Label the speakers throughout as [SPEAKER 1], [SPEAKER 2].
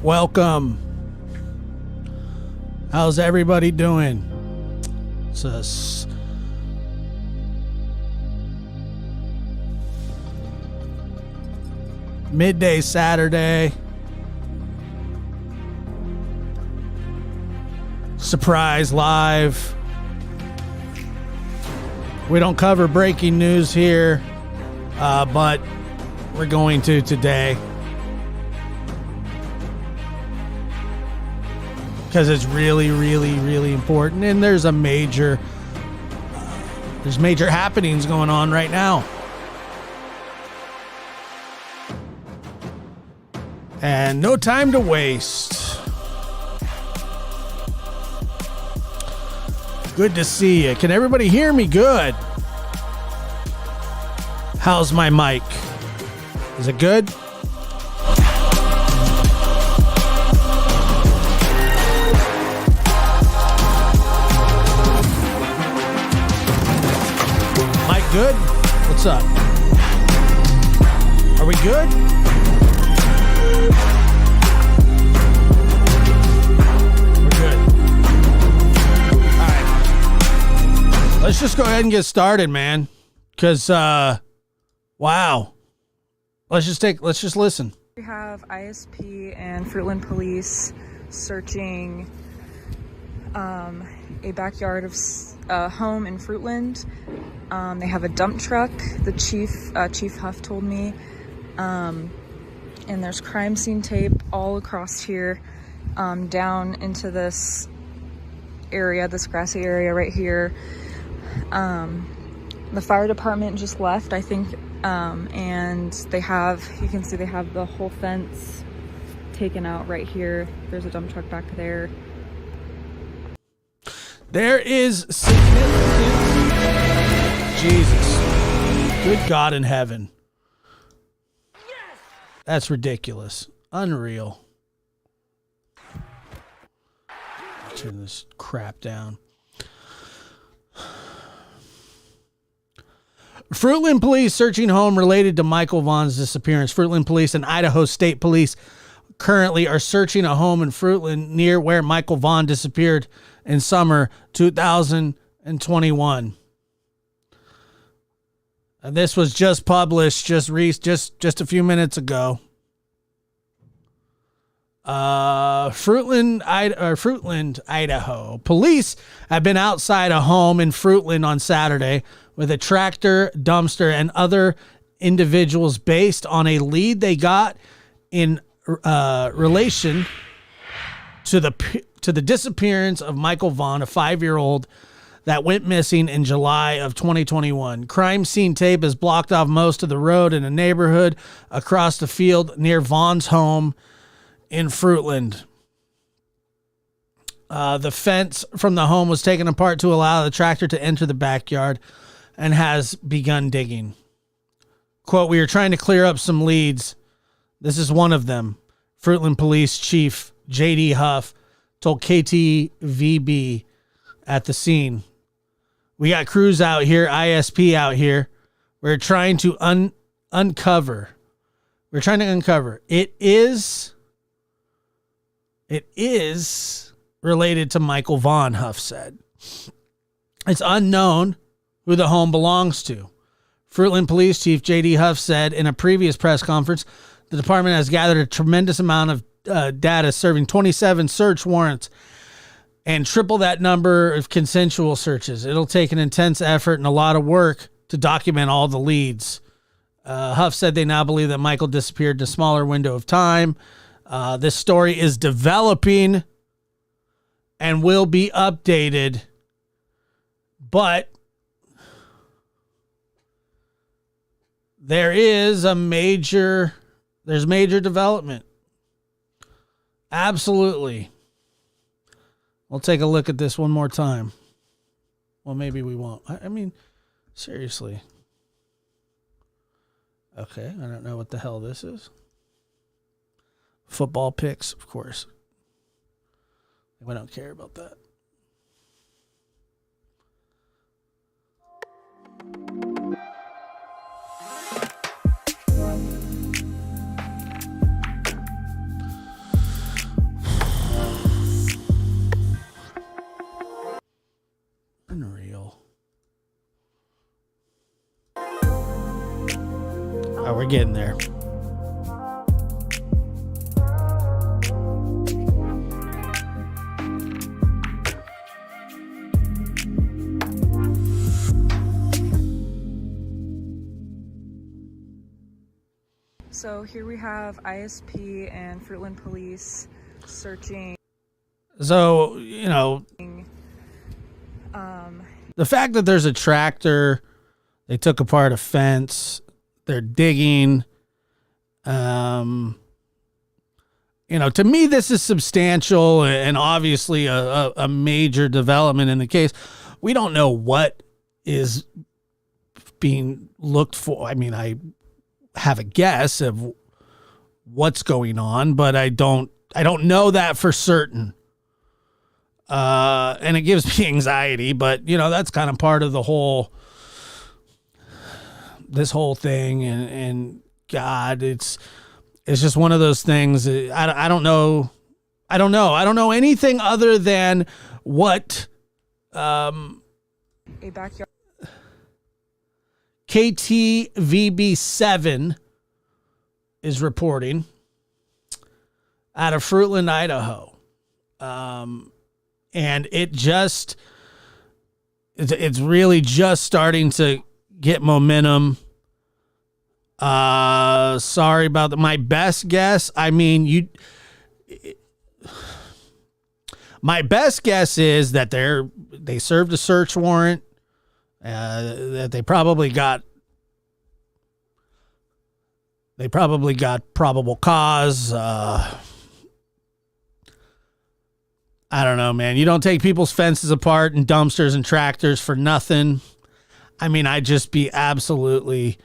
[SPEAKER 1] Welcome. How's everybody doing? It's a midday Saturday. Surprise live. We don't cover breaking news here, but we're going to today. Because it's really, really, really important. And there's major happenings going on right now. And no time to waste. Good to see you. Can everybody hear me good? How's my mic? Is it good? Good? What's up? Are we good? We're good. All right. Let's just go ahead and get started, man. Because, wow. Let's just listen.
[SPEAKER 2] We have ISP and Fruitland Police searching a backyard of a home in Fruitland. They have a dump truck, the Chief Huff told me, and there's crime scene tape all across here, down into this area, this grassy area right here. The fire department just left, I think, and you can see they have the whole fence taken out right here. There's a dump truck back there.
[SPEAKER 1] There is significant... Jesus. Good God in heaven. Yes! That's ridiculous. Unreal. Turn this crap down. Fruitland Police searching home related to Michael Vaughn's disappearance. Fruitland Police and Idaho State Police currently are searching a home in Fruitland near where Michael Vaughn disappeared in summer 2021. And this was just published just a few minutes ago. Fruitland, Idaho. Police have been outside a home in Fruitland on Saturday with a tractor, dumpster, and other individuals based on a lead they got in relation to the disappearance of Michael Vaughn, a 5-year-old that went missing in July of 2021. Crime scene tape has blocked off most of the road in a neighborhood across the field near Vaughn's home in Fruitland. The fence from the home was taken apart to allow the tractor to enter the backyard and has begun digging. Quote, "We are trying to clear up some leads. This is one of them," Fruitland Police Chief J.D. Huff told KTVB at the scene. "We got crews out here, ISP out here. We're trying to uncover. It is related to Michael Vaughn," Huff said. "It's unknown who the home belongs to." Fruitland Police Chief J.D. Huff said in a previous press conference, the department has gathered a tremendous amount of data, serving 27 search warrants and triple that number of consensual searches. It'll take an intense effort and a lot of work to document all the leads. Huff said they now believe that Michael disappeared in a smaller window of time. This story is developing and will be updated, but there's major development. Absolutely. We'll take a look at this one more time. Well, maybe we won't. I mean, seriously. Okay, I don't know what the hell this is. Football picks, of course. We don't care about that. getting there.
[SPEAKER 2] So here we have ISP and Fruitland Police searching.
[SPEAKER 1] So, the fact that there's a tractor, they took apart a fence, they're digging. To me, this is substantial and obviously a major development in the case. We don't know what is being looked for. I mean, I have a guess of what's going on, but I don't know that for certain. And it gives me anxiety, but that's kind of part of this whole thing. And God, it's just one of those things. I don't know. I don't know anything other than what,
[SPEAKER 2] A backyard.
[SPEAKER 1] KTVB7 is reporting out of Fruitland, Idaho. And it's really just starting to get momentum. Sorry about that. My best guess, my best guess is that they served a search warrant, that they probably got probable cause. I don't know, man. You don't take people's fences apart and dumpsters and tractors for nothing. I'd just be absolutely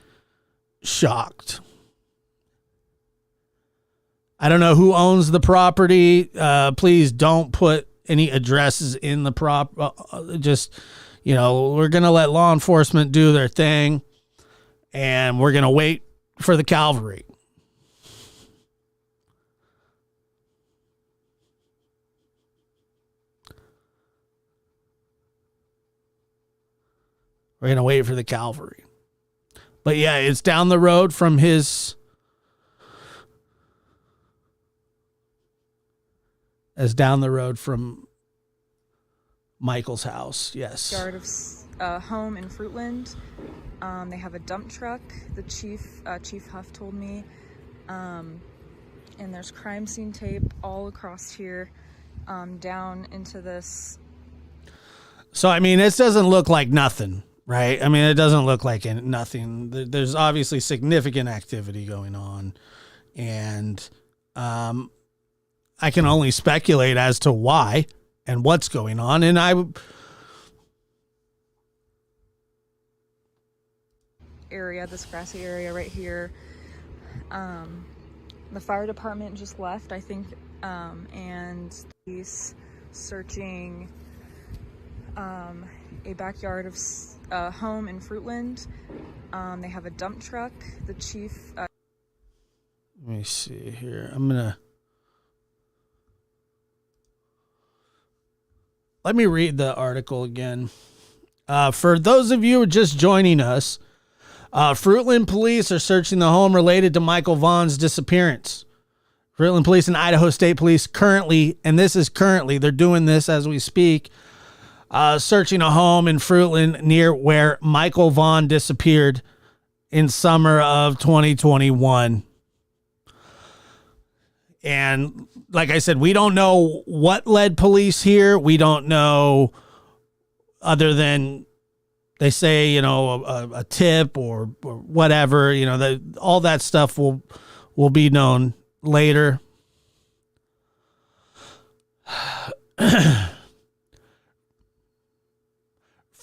[SPEAKER 1] shocked. I don't know who owns the property. Please don't put any addresses in the we're going to let law enforcement do their thing, and we're going to wait for the cavalry. We're going to wait for the cavalry. But yeah, it's down the road from his... It's down the road from Michael's house, yes.
[SPEAKER 2] Yard of home in Fruitland. They have a dump truck. The chief Huff told me. And there's crime scene tape all across here, down into this.
[SPEAKER 1] So, this doesn't look like nothing, right? It doesn't look like nothing. There's obviously significant activity going on. And I can only speculate as to why and what's going on. And
[SPEAKER 2] this grassy area right here. The fire department just left, I think, and he's searching a backyard of home in Fruitland. They have a dump truck. The chief...
[SPEAKER 1] Let me see here. Let me read the article again. For those of you who are just joining us, Fruitland police are searching the home related to Michael Vaughn's disappearance. Fruitland police and Idaho State Police currently, they're doing this as we speak, searching a home in Fruitland near where Michael Vaughn disappeared in summer of 2021. And like I said, we don't know what led police here. We don't know, other than they say, a tip or whatever, all that stuff will be known later.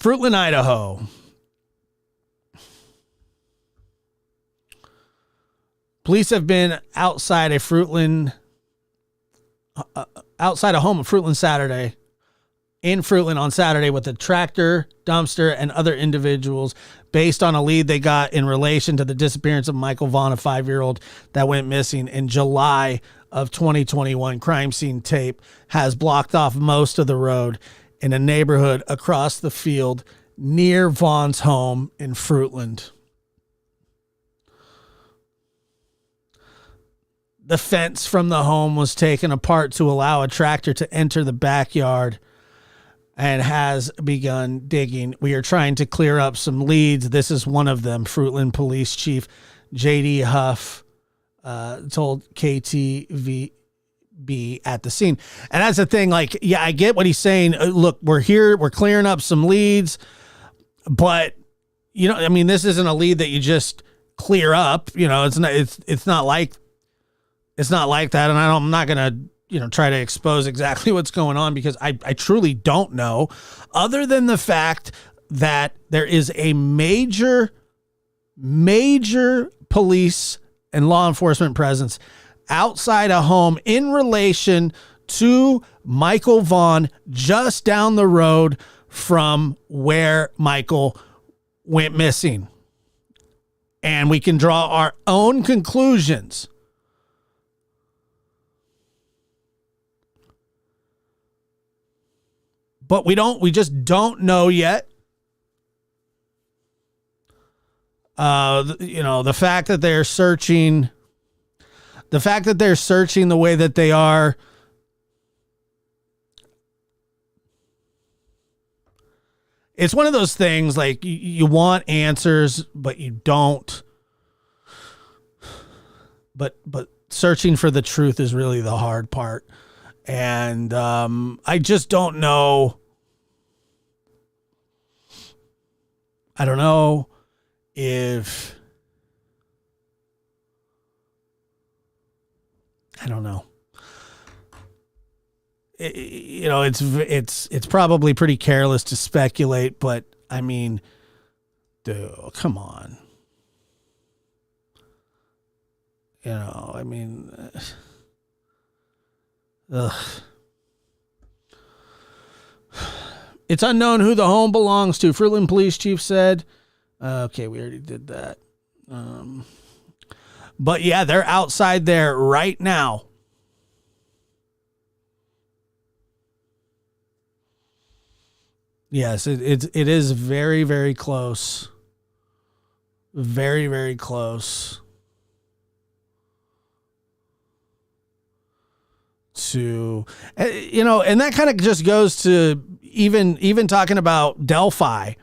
[SPEAKER 1] Fruitland, Idaho. Police have been outside a home of Fruitland on Saturday with a tractor, dumpster, and other individuals based on a lead they got in relation to the disappearance of Michael Vaughn, a 5-year-old that went missing in July of 2021. Crime scene tape has blocked off most of the road in a neighborhood across the field near Vaughn's home in Fruitland. the fence from the home was taken apart to allow a tractor to enter the backyard and has begun digging. We are trying to clear up some leads. This is one of them. Fruitland Police Chief J.D. Huff told KTVB at the scene. And that's the thing. Like, yeah, I get what he's saying. Look, we're here. We're clearing up some leads. But, you know, I mean, this isn't a lead that you just clear up. You know, it's not like that. And I'm not going to, you know, try to expose exactly what's going on because I truly don't know, other than the fact that there is a major police and law enforcement presence outside a home in relation to Michael Vaughn, just down the road from where Michael went missing. And we can draw our own conclusions. But we just don't know yet. You know, the fact that they're searching the way that they are, it's one of those things like you want answers, but you don't. But searching for the truth is really the hard part. And I just don't know. I don't know if, I don't know. You know, it's probably pretty careless to speculate, but I mean, dude, come on. You know, I mean, ugh. It's unknown who the home belongs to, Fruitland Police Chief said. Okay, we already did that. But yeah, they're outside there right now. Yes, it is very, very close. Very, very close to, you know, and that kind of just goes to even talking about Delphi.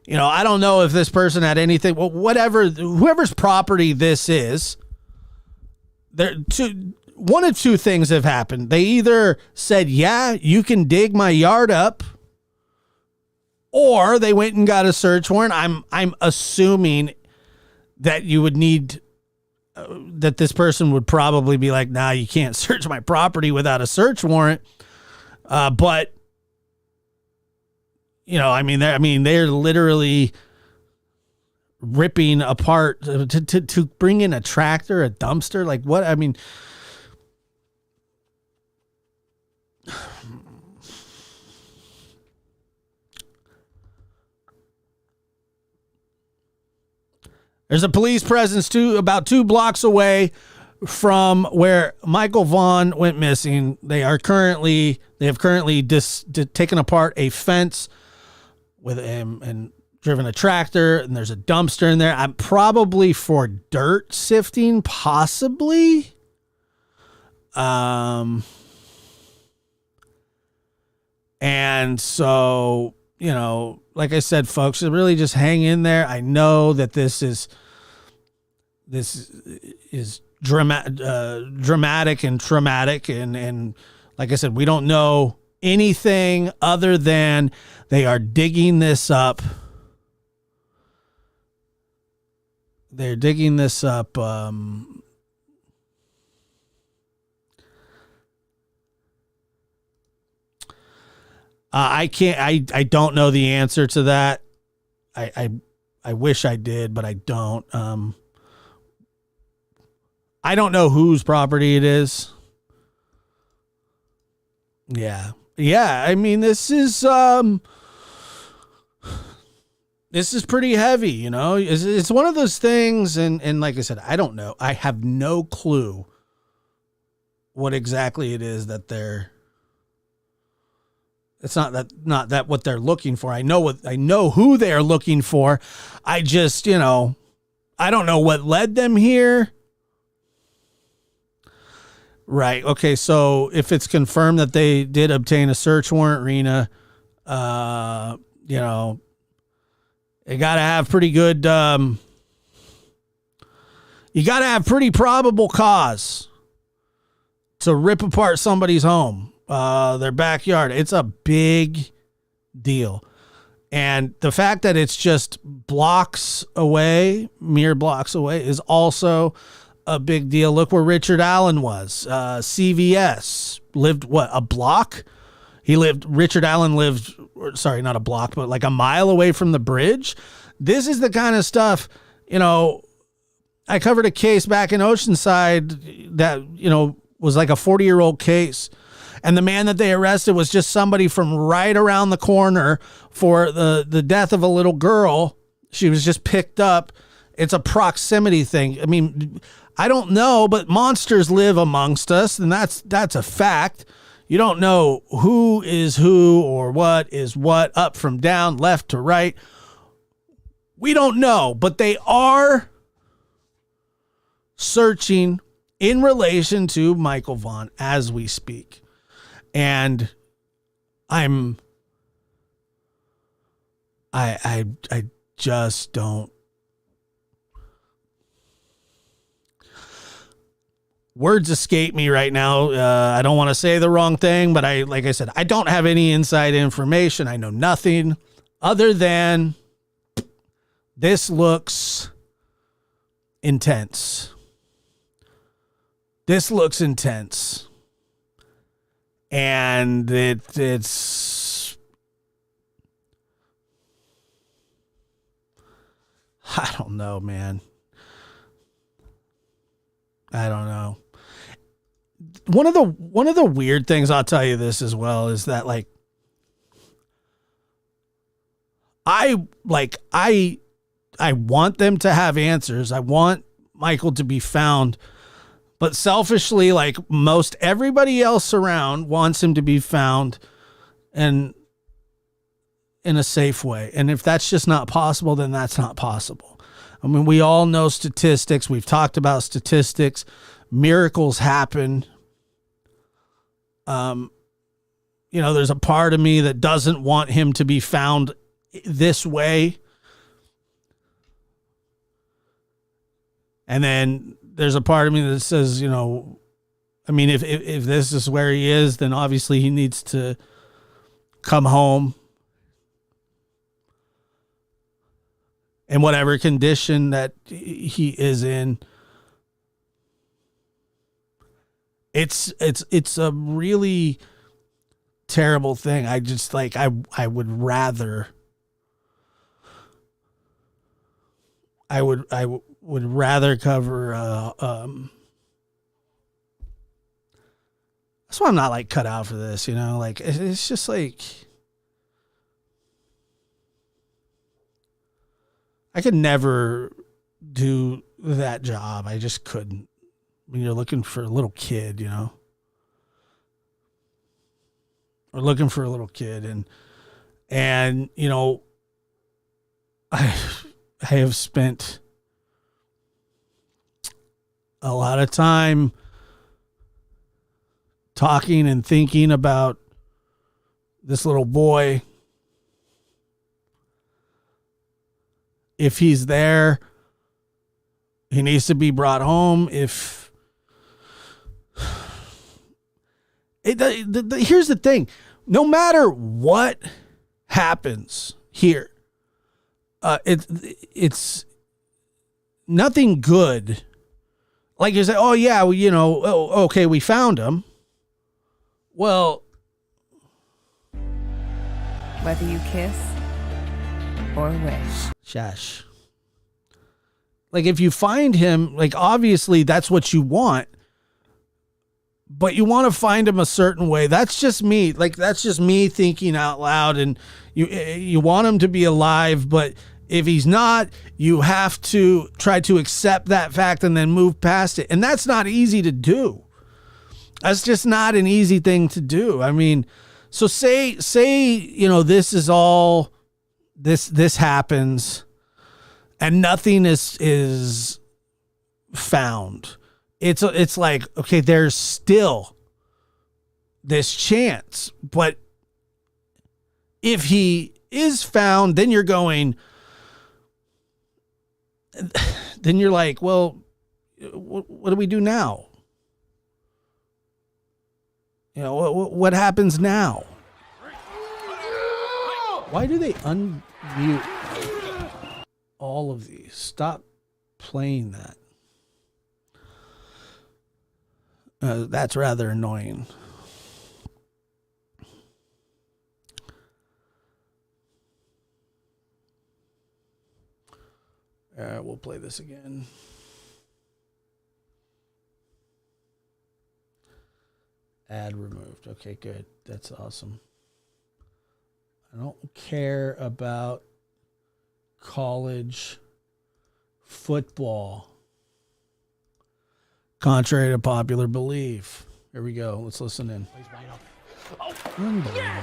[SPEAKER 1] You know, I don't know if this person had anything, well, whoever's property this is, one of two things have happened. They either said, yeah, you can dig my yard up, or they went and got a search warrant. I'm assuming that you would need, that this person would probably be like, nah, you can't search my property without a search warrant. But, you know, I mean, they're literally ripping apart to bring in a tractor, a dumpster. Like what? I mean, there's a police presence about 2 blocks away from where Michael Vaughn went missing. They have currently taken apart a fence with him and driven a tractor, and there's a dumpster in there. I'm probably for dirt sifting, possibly. And so, you know, like I said, folks, really just hang in there. I know that this is dramatic and traumatic, and like I said, we don't know anything other than they are digging this up. They're digging this up. I don't know the answer to that. I wish I did, but I don't. I don't know whose property it is. Yeah. I mean, this is pretty heavy, you know. It's one of those things, and like I said, I don't know. I have no clue what exactly it is that they're. It's not that what they're looking for. I know who they are looking for. I just, you know, I don't know what led them here. Right. Okay. So if it's confirmed that they did obtain a search warrant, Rena, you know, you got to have pretty good, you got to have pretty probable cause to rip apart somebody's home, their backyard. It's a big deal. And the fact that it's just blocks away, mere blocks away, is also a big deal. Look where Richard Allen was. CVS lived, what, a block? Richard Allen lived, sorry, not a block, but like a mile away from the bridge. This is the kind of stuff, you know, I covered a case back in Oceanside that, you know, was like a 40-year-old case. And the man that they arrested was just somebody from right around the corner for the death of a little girl. She was just picked up. It's a proximity thing. I mean, I don't know, but monsters live amongst us, and that's a fact. You don't know who is who or what is what, up from down, left to right. We don't know, but they are searching in relation to Michael Vaughn as we speak. And I just don't. Words escape me right now. I don't want to say the wrong thing, but like I said, I don't have any inside information. I know nothing other than this looks intense. This looks intense. And it's, I don't know, man. I don't know. One of the weird things, I'll tell you this as well, is that like I want them to have answers. I want Michael to be found. But selfishly, like most everybody else around wants him to be found and in a safe way. And if that's just not possible, then that's not possible. I mean, we all know statistics. We've talked about statistics. Miracles happen. You know, there's a part of me that doesn't want him to be found this way. And then there's a part of me that says, you know, I mean, if this is where he is, then obviously he needs to come home in whatever condition that he is in. It's a really terrible thing. I just like, I would rather cover, that's why I'm not like cut out for this, you know, like it's just like, I could never do that job. I just couldn't. When you're looking for a little kid, you know, or looking for a little kid, and you know, I have spent a lot of time talking and thinking about this little boy. If he's there, he needs to be brought home. Here's the thing. No matter what happens here, it's nothing good. Like you say, oh yeah, well, you know, oh, okay, we found him. Well,
[SPEAKER 3] whether you kiss or wish.
[SPEAKER 1] Shush. Like if you find him, like obviously that's what you want, but you want to find him a certain way. That's just me. Like that's just me thinking out loud, and you want him to be alive, but if he's not, you have to try to accept that fact and then move past it. And that's not easy to do. That's just not an easy thing to do. I mean, so say, you know, this is all, this happens and nothing is found it's like, okay, there's still this chance, but if he is found, then you're like, well, what do we do now? You know, what happens now? Why do they unmute all of these? Stop playing that. That's rather annoying. We'll play this again. Ad removed. Okay, good. That's awesome. I don't care about college football, contrary to popular belief. Here we go. Let's listen in. Unbelievable.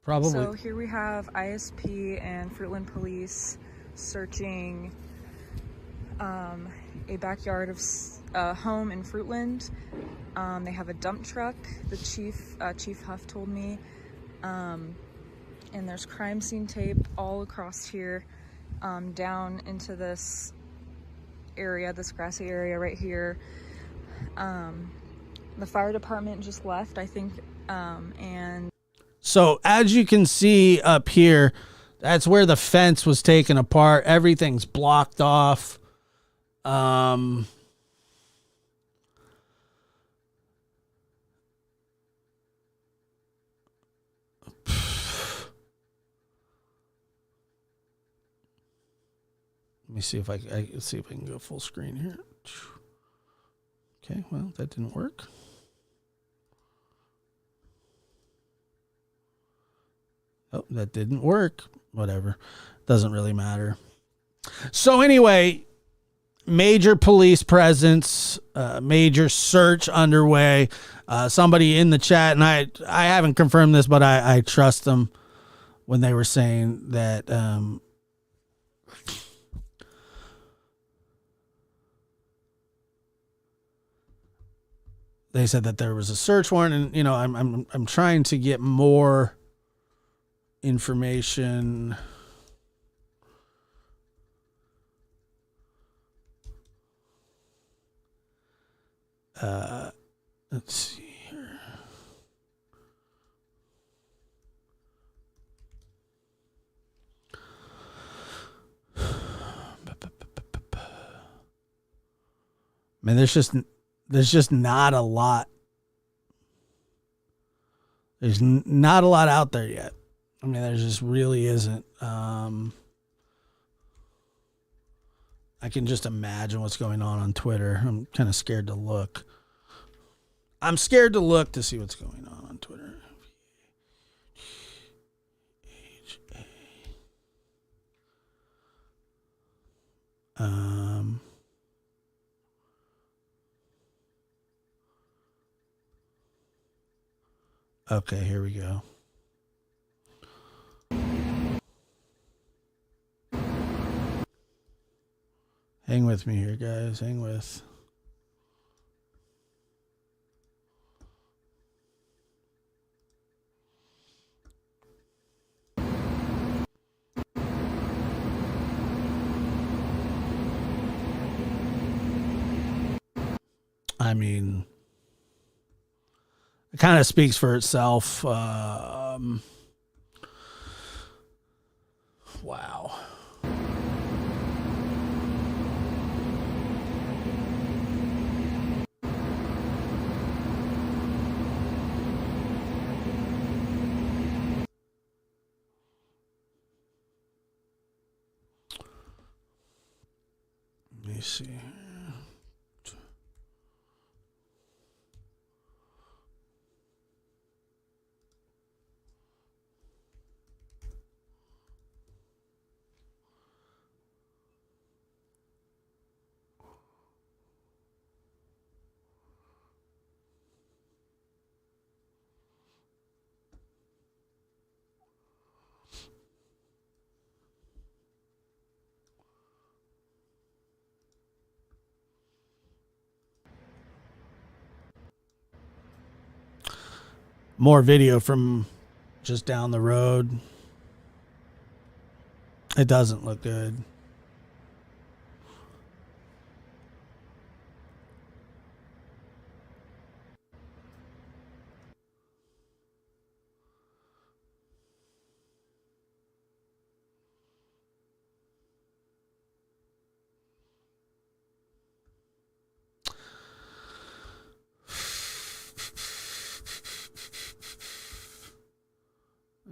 [SPEAKER 1] Probably.
[SPEAKER 2] So here we have ISP and Fruitland Police searching a backyard of a home in Fruitland. They have a dump truck, the Chief Huff told me, and there's crime scene tape all across here, down into this area, this grassy area right here. The fire department just left, I think, and
[SPEAKER 1] so as you can see up here, that's where the fence was taken apart. Everything's blocked off. Let me see if I can go full screen here. Okay, well, that didn't work. Oh, that didn't work. Whatever. Doesn't really matter. So anyway, major police presence, major search underway. Somebody in the chat, and I haven't confirmed this, but I trust them when they were saying that they said that there was a search warrant, and you know, I'm trying to get more information. Let's see here. Man, there's just not a lot. There's not a lot out there yet. I mean, there just really isn't. I can just imagine what's going on Twitter. I'm kind of scared to look. I'm scared to look to see what's going on Twitter. Okay, here we go. Hang with me here, guys. Hang with. I mean, it kind of speaks for itself. Wow. Let me see. More video from just down the road. It doesn't look good.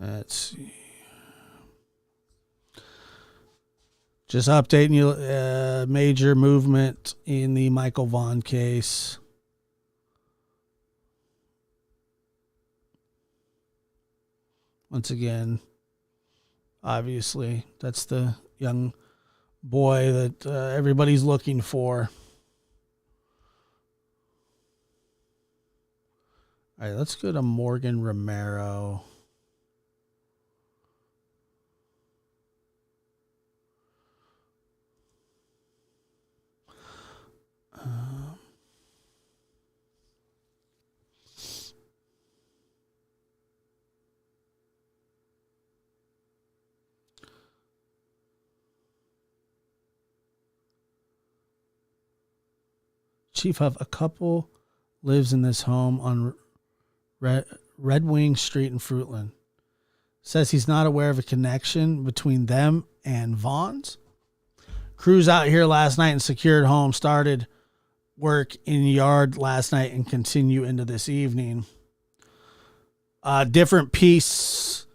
[SPEAKER 1] Let's see. Just updating you, major movement in the Michael Vaughn case. Once again, obviously, that's the young boy that everybody's looking for. All right, let's go to Morgan Romero. Chief Huff, a couple lives in this home on Red Wing Street in Fruitland. Says he's not aware of a connection between them and Vaughn's. Crews out here last night and secured home started work in yard last night and continue into this evening. Different piece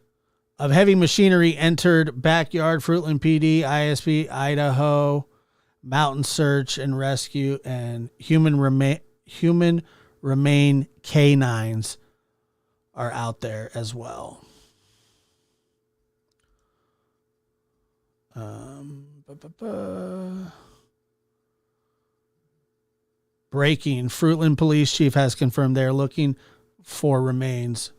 [SPEAKER 1] of heavy machinery entered backyard, Fruitland PD, ISP, Idaho, Mountain Search and Rescue, and human remain canines are out there as well. Breaking. Fruitland Police Chief has confirmed they are looking for remains.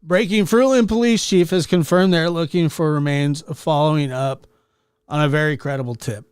[SPEAKER 1] Breaking. Fruitland Police Chief has confirmed they're looking for remains, following up on a very credible tip.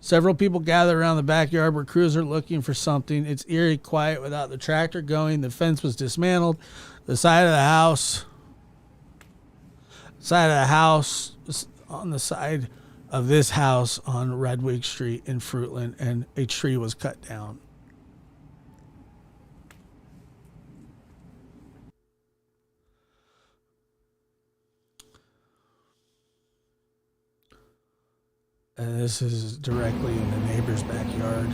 [SPEAKER 1] Several people gather around the backyard where crews are looking for something. It's eerie quiet without the tractor going. The fence was dismantled. The side of the house on the side of this house on Redwig Street in Fruitland, and a tree was cut down. And this is directly in the neighbor's backyard.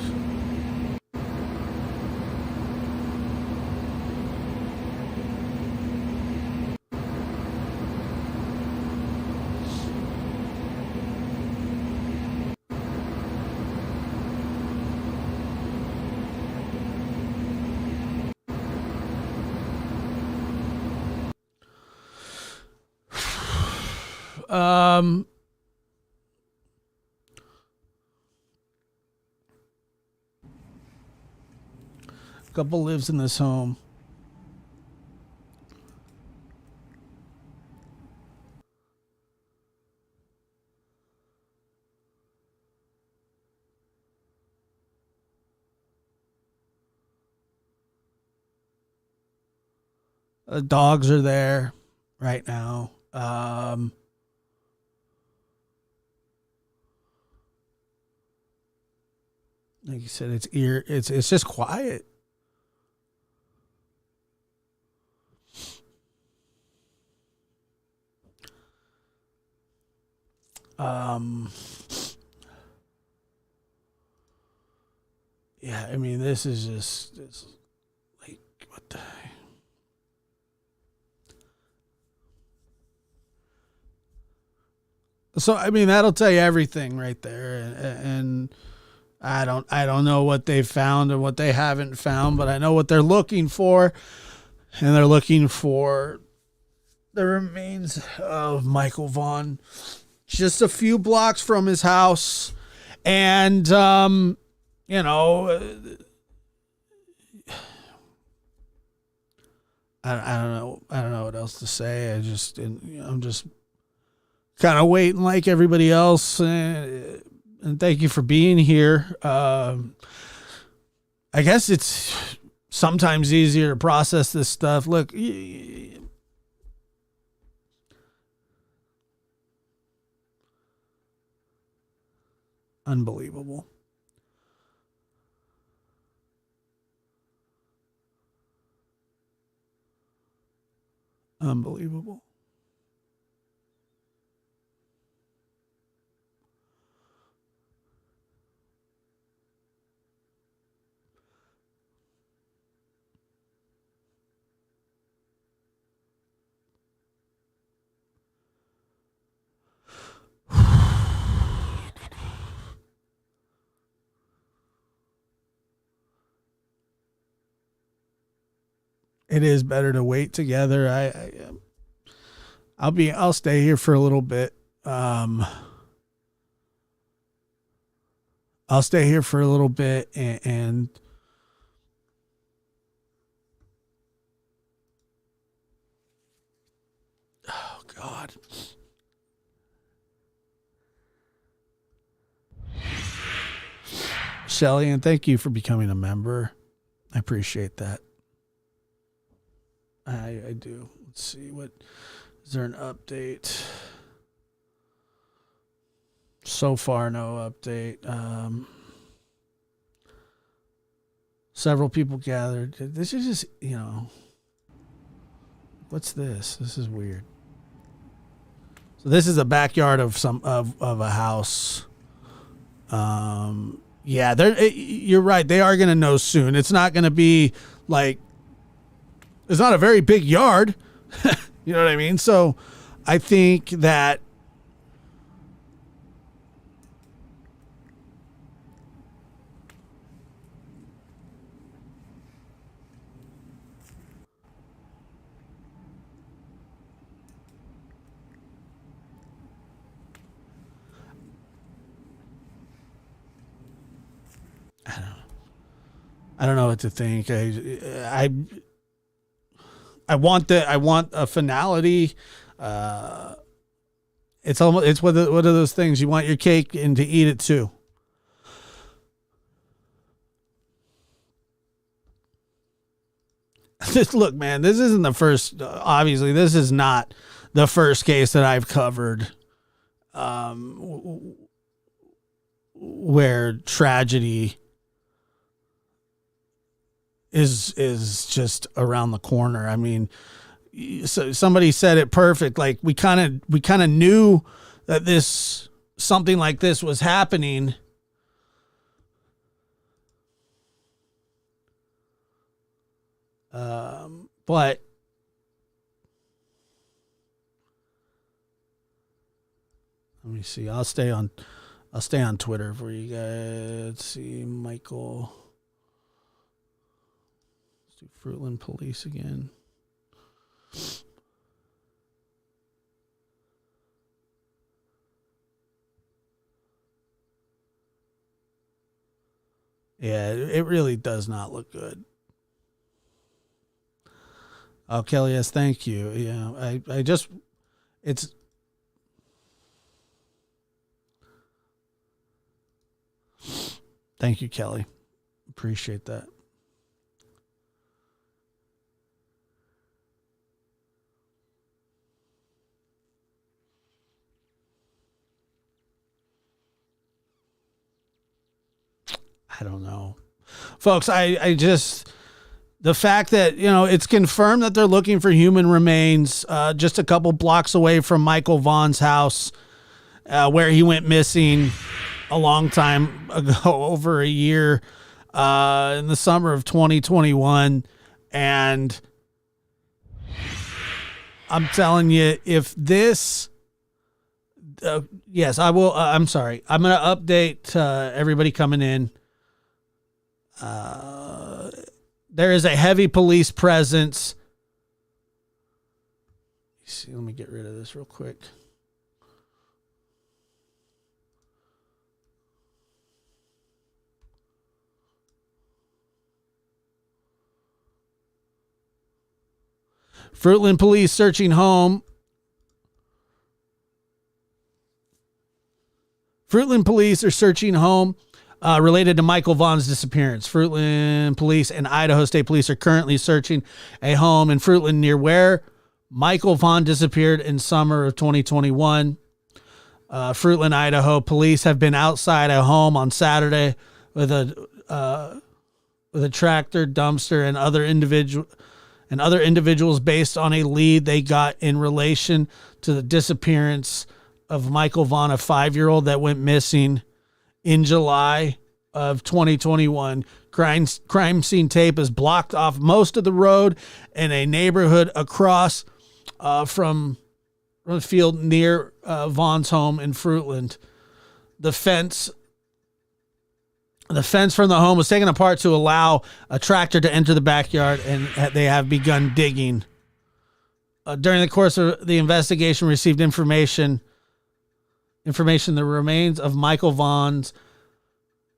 [SPEAKER 1] Couple lives in this home. The dogs are there right now. Like you said, it's just quiet. Yeah, I mean, this is just like, what the heck? So I mean, that'll tell you everything right there, and I don't know what they've found and what they haven't found, but I know what they're looking for, and they're looking for the remains of Michael Vaughn, just a few blocks from his house, and you know, I don't know what else to say. I'm just kind of waiting like everybody else. And thank you for being here. I guess it's sometimes easier to process this stuff. Look, unbelievable. Unbelievable. It is better to wait together. I'll stay here for a little bit. I'll stay here for a little bit and oh God. Shelly, and thank you for becoming a member. I appreciate that. I do. Let's see, what is there an update? So far, no update. Several people gathered. This is just, what's this? This is weird. So this is a backyard of a house. Yeah, you're right. They are going to know soon. It's not going to be like, it's not a very big yard. You know what I mean? So I think that I don't know what to think. I want a finality. It's one of those things, you want your cake and to eat it too. Look, man, this isn't the first. Obviously, this is not the first case that I've covered, where tragedy is just around the corner. I mean, so somebody said it perfect. Like we kind of knew that something like this was happening. But let me see. I'll stay on Twitter for you guys. Let's see, Michael. Let's do Fruitland Police again. Yeah, it really does not look good. Oh, Kelly, yes, thank you. Yeah, I just, it's, thank you, Kelly. Appreciate that. I don't know. Folks, I just, the fact that, it's confirmed that they're looking for human remains just a couple blocks away from Michael Vaughn's house where he went missing a long time ago, over a year, in the summer of 2021. And I'm telling you, if this, yes, I will. I'm sorry. I'm going to update everybody coming in. There is a heavy police presence. See, let me get rid of this real quick. Fruitland police searching home. Fruitland police are searching home related to Michael Vaughn's disappearance. Fruitland police and Idaho State Police are currently searching a home in Fruitland near where Michael Vaughn disappeared in summer of 2021. Fruitland, Idaho police have been outside a home on Saturday with a tractor, dumpster, and other individuals based on a lead they got in relation to the disappearance of Michael Vaughn, a 5-year-old that went missing in July of 2021. Crime scene tape has blocked off most of the road in a neighborhood across from the field near Vaughn's home in Fruitland. The fence from the home was taken apart to allow a tractor to enter the backyard, and they have begun digging. During the course of the investigation, received information the remains of Michael Vaughn's.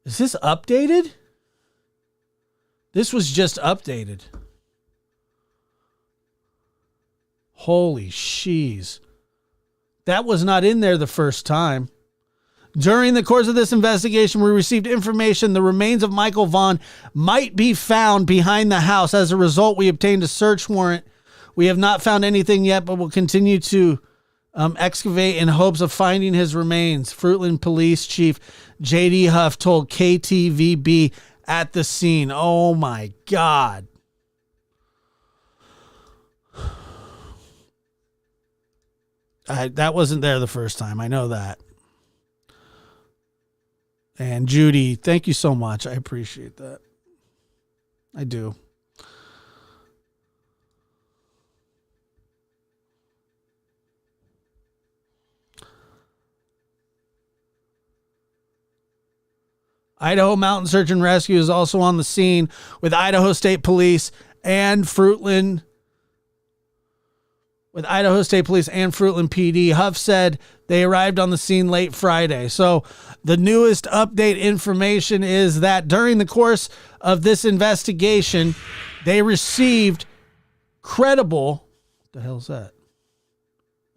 [SPEAKER 1] Is this updated? This was just updated. Holy sheez. That was not in there the first time. During the course of this investigation, we received information the remains of Michael Vaughn might be found behind the house. As a result, we obtained a search warrant. We have not found anything yet, but will continue to excavate in hopes of finding his remains. Fruitland Police Chief J.D. Huff told KTVB at the scene. Oh my God. That wasn't there the first time. I know that. And Judy, thank you so much. I appreciate that. I do. Idaho Mountain Search and Rescue is also on the scene with Idaho State Police and Fruitland. With Idaho State Police and Fruitland PD. Huff said they arrived on the scene late Friday. So the newest update information is that during the course of this investigation, they received credible... What the hell's that?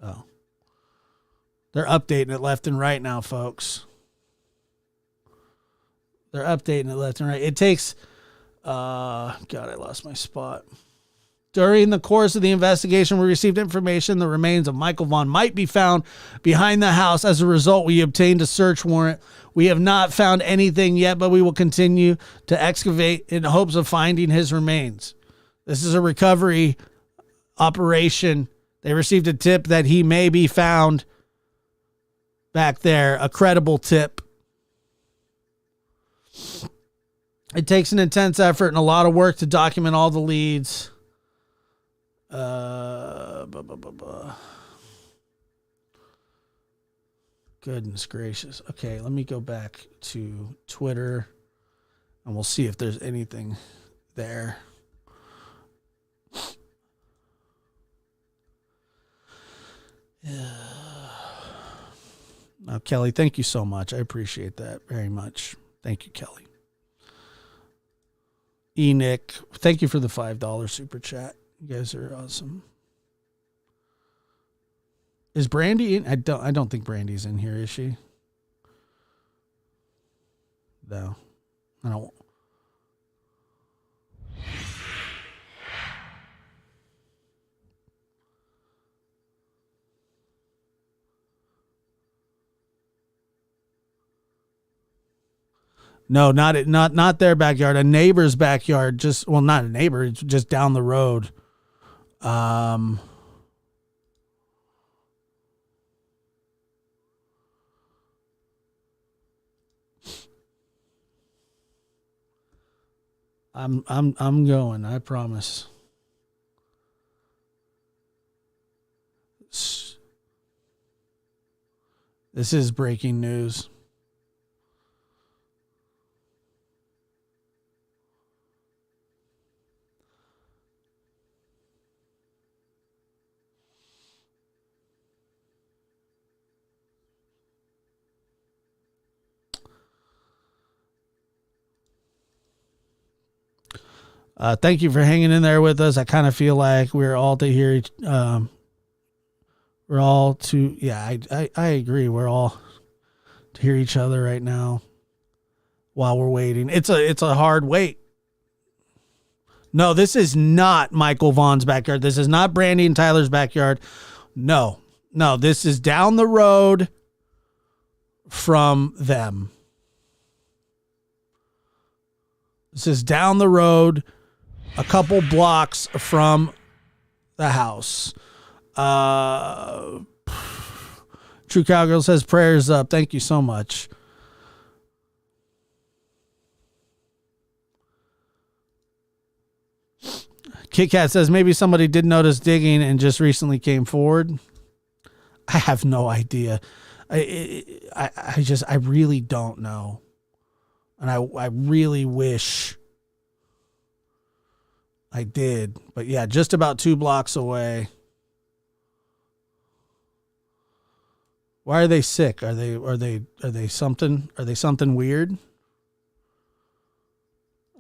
[SPEAKER 1] Oh. They're updating it left and right now, folks. They're updating it left and right. It takes... God, I lost my spot. During the course of the investigation, we received information the remains of Michael Vaughn might be found behind the house. As a result, we obtained a search warrant. We have not found anything yet, but we will continue to excavate in hopes of finding his remains. This is a recovery operation. They received a tip that he may be found back there, a credible tip. It takes an intense effort and a lot of work to document all the leads. Goodness gracious. Okay, let me go back to Twitter and we'll see if there's anything there. Now, Kelly, thank you so much. I appreciate that very much. Thank you, Kelly. Nick, thank you for the $5 super chat. You guys are awesome. Is Brandy in? I don't think Brandy's in here, is she? No. I don't. No, not their backyard. A neighbor's backyard. Just, well, not a neighbor. It's just down the road. I'm going. I promise. This is breaking news. Thank you for hanging in there with us. I kind of feel like we're all to hear. We're all to. Yeah, I agree. We're all to hear each other right now while we're waiting. It's a hard wait. No, this is not Michael Vaughn's backyard. This is not Brandy and Tyler's backyard. No, this is down the road from them. This is down the road, a couple blocks from the house. True Cowgirl says prayers up. Thank you so much. Kit Kat says maybe somebody did notice digging and just recently came forward. I have no idea. I really don't know. And I really wish I did. But yeah, just about 2 blocks away. Why are they sick? Are they something weird?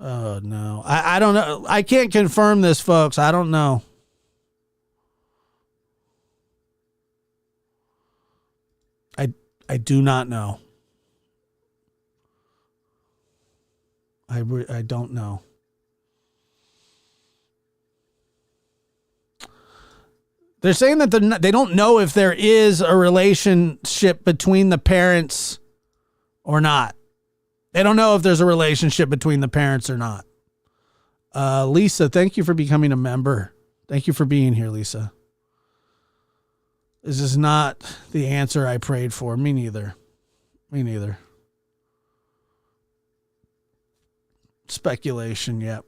[SPEAKER 1] Oh no. I don't know. I can't confirm this, folks. I don't know. I do not know. I don't know. They're saying that they don't know if there is a relationship between the parents or not. They don't know if there's a relationship between the parents or not. Lisa, thank you for becoming a member. Thank you for being here, Lisa. This is not the answer I prayed for. Me neither. Speculation, yep.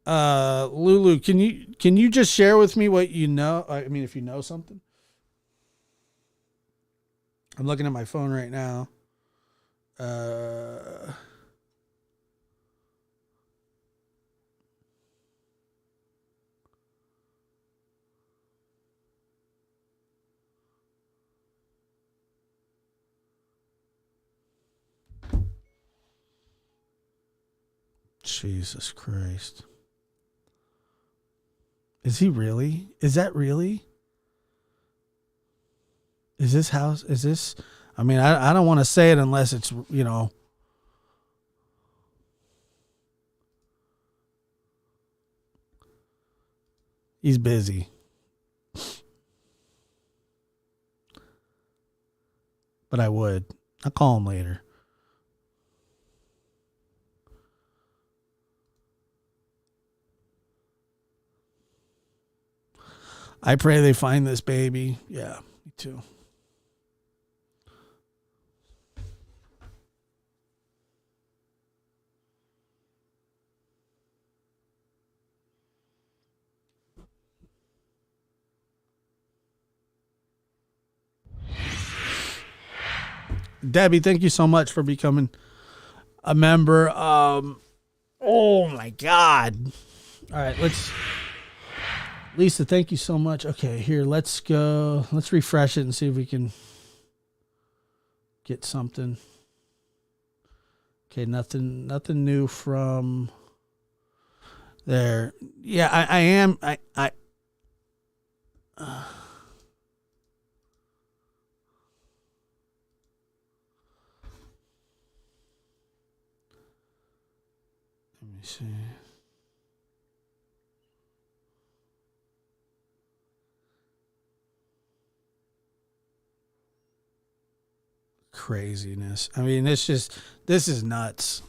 [SPEAKER 1] Lulu, can you just share with me what you know? I mean, if you know something. I'm looking at my phone right now. Jesus Christ. Is he really? Is that really? Is this house? Is this? I mean, I don't want to say it unless it's, you know. He's busy. But I would. I'll call him later. I pray they find this baby. Yeah, me too. Debbie, thank you so much for becoming a member. Oh my God. All right, Lisa, thank you so much. Okay, here, let's go. Let's refresh it and see if we can get something. Okay, nothing new from there. Yeah, I am. Let me see. Craziness. I mean, this is nuts.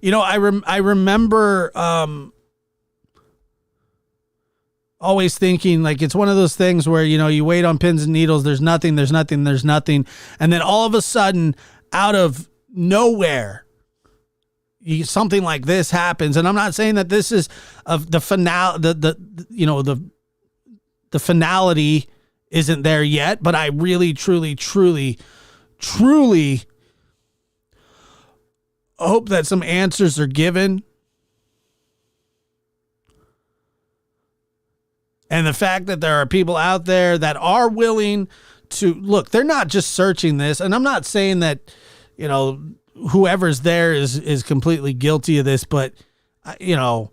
[SPEAKER 1] You know, I remember always thinking like it's one of those things where, you know, you wait on pins and needles, there's nothing, and then all of a sudden, out of nowhere, something like this happens. And I'm not saying that this is of the finale, the finality isn't there yet, but I really, truly hope that some answers are given. And the fact that there are people out there that are willing to look, they're not just searching this. And I'm not saying that, you know, whoever's there is completely guilty of this, but you know,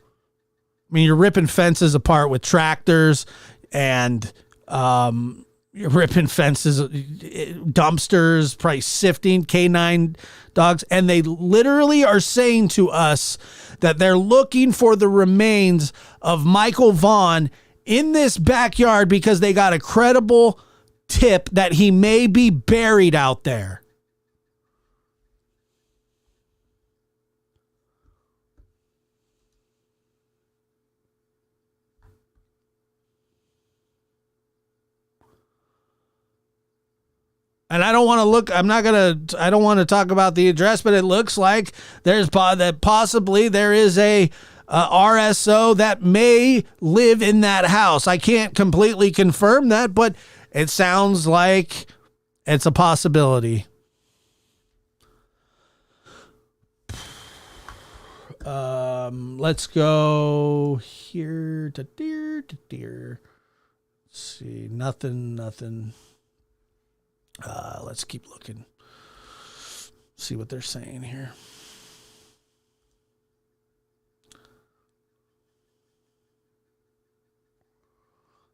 [SPEAKER 1] I mean, you're ripping fences apart with tractors and, you're ripping fences, dumpsters, probably sifting K9 dogs. And they literally are saying to us that they're looking for the remains of Michael Vaughn in this backyard because they got a credible tip that he may be buried out there. And I don't want to look, I don't want to talk about the address, but it looks like that possibly there is a RSO that may live in that house. I can't completely confirm that, but it sounds like it's a possibility. Let's go here to deer. Let's see, nothing. Let's keep looking. See what they're saying here.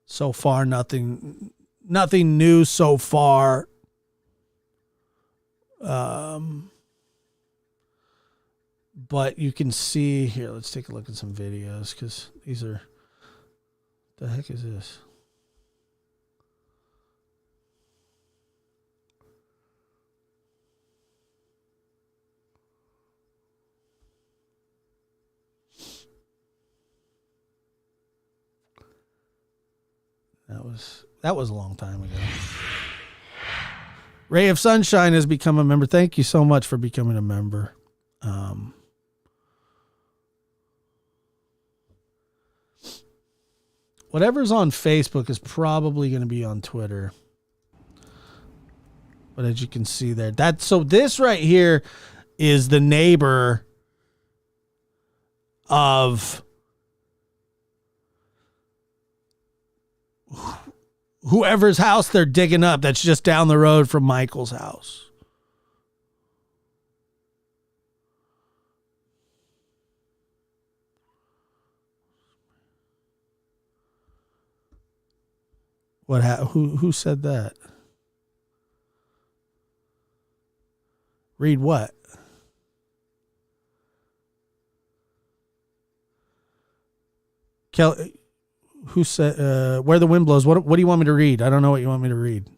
[SPEAKER 1] So far, nothing new so far. But you can see here. Let's take a look at some videos because these are. The heck is this? That was a long time ago. Ray of Sunshine has become a member. Thank you so much for becoming a member. Whatever's on Facebook is probably going to be on Twitter. But as you can see there, this right here is the neighbor of whoever's house they're digging up that's just down the road from Michael's house. Who said that? Read what? Kelly, who said, where the wind blows? What do you want me to read? I don't know what you want me to read.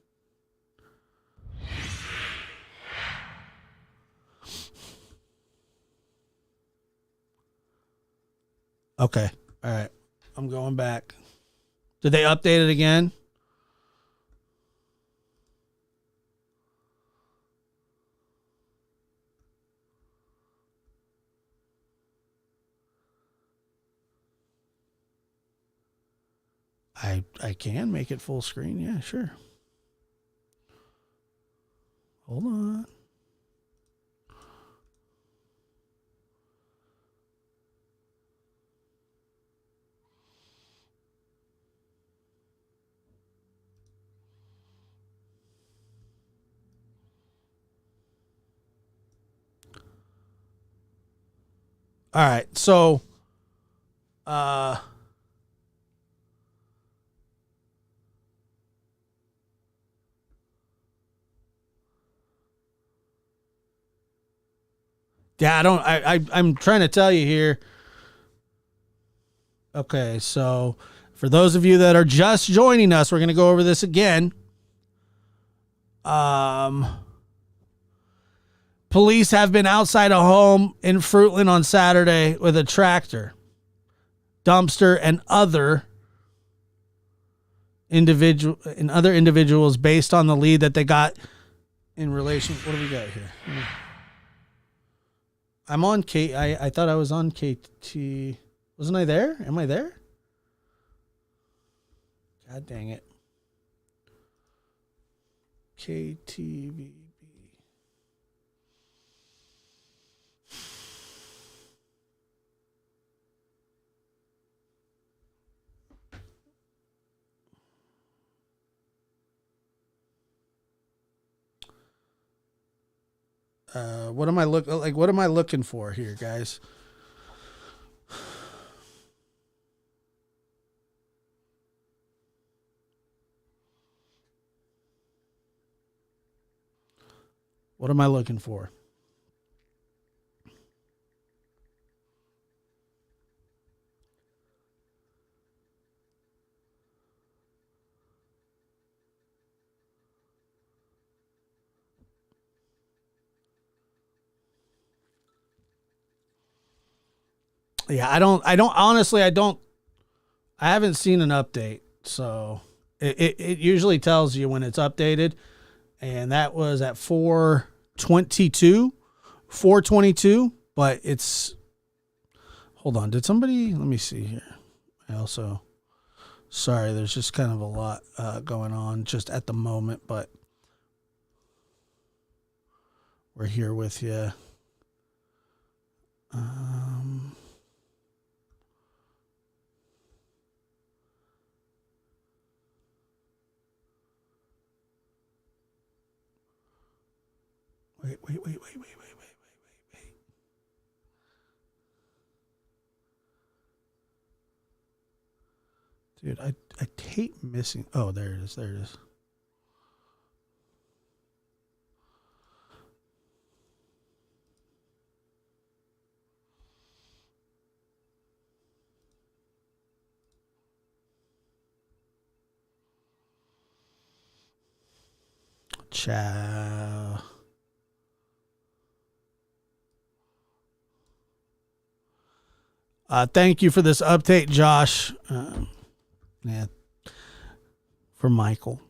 [SPEAKER 1] Okay. All right. I'm going back. Did they update it again? I can make it full screen. Yeah, sure. Hold on. All right. So, yeah, I'm trying to tell you here. Okay, so for those of you that are just joining us, we're going to go over this again. Police have been outside a home in Fruitland on Saturday with a tractor, dumpster, and other individuals based on the lead that they got in relation. What do we got here? I'm on K. I thought I was on KT. Wasn't I there? Am I there? God dang it. KTVB. What am I looking for here, guys? What am I looking for? Yeah, I haven't seen an update. So it usually tells you when it's updated. And that was at 422, but it's, hold on. Let me see here. Sorry, there's just kind of a lot going on just at the moment, but we're here with you. Wait. Dude, I hate missing. Oh, there it is. Ciao. Thank you for this update, Josh. For Michael.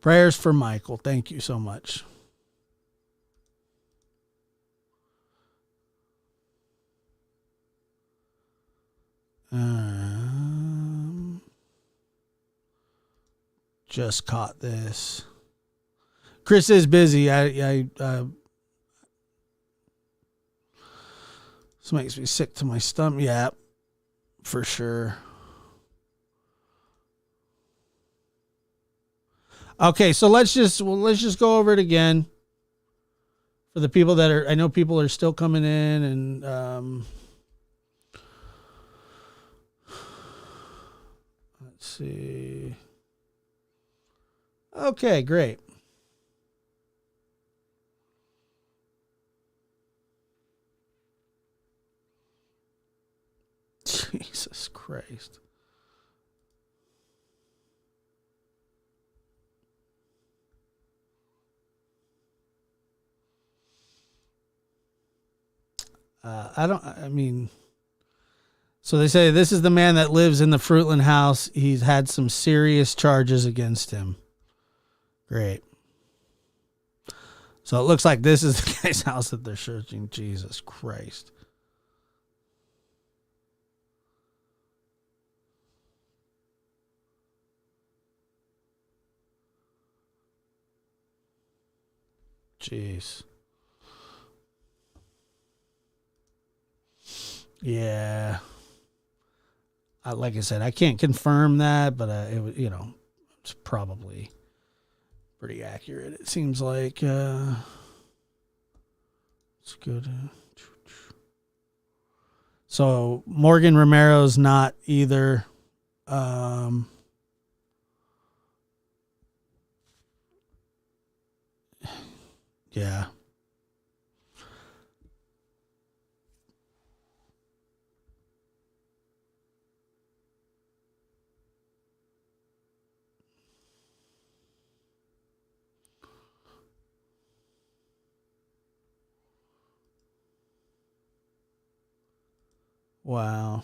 [SPEAKER 1] Prayers for Michael. Thank you so much. Just caught this. Chris is busy. This makes me sick to my stomach. Yeah, for sure. Okay, so let's just go over it again for the people that are. I know people are still coming in, and let's see. Okay, great. Jesus Christ. So they say this is the man that lives in the Fruitland house. He's had some serious charges against him. Great. So it looks like this is the guy's house that they're searching. Jesus Christ. Jeez. Yeah. Like I said, I can't confirm that, but it's probably pretty accurate. It seems like it's good. So Morgan Romero's not either. Yeah. Wow.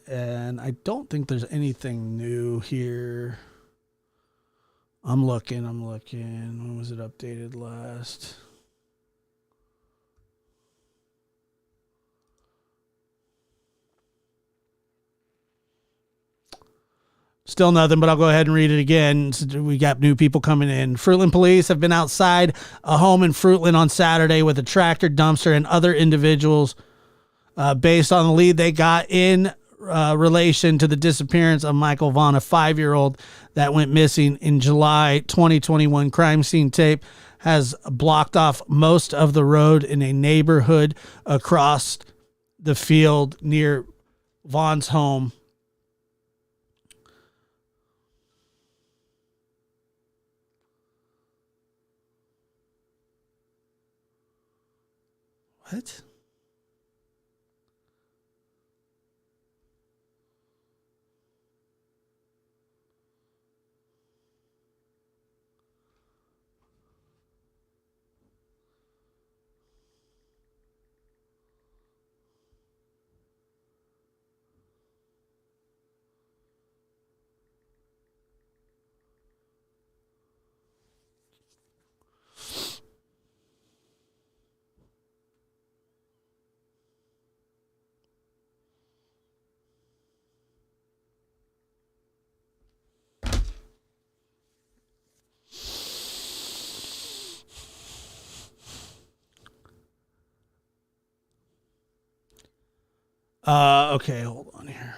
[SPEAKER 1] And I don't think there's anything new here. I'm looking. When was it updated last? Still nothing, but I'll go ahead and read it again. We got new people coming in. Fruitland police have been outside a home in Fruitland on Saturday with a tractor, dumpster, and other individuals based on the lead they got in relation to the disappearance of Michael Vaughn, a 5-year-old that went missing in July 2021. Crime scene tape has blocked off most of the road in a neighborhood across the field near Vaughn's home. What? Okay, hold on here.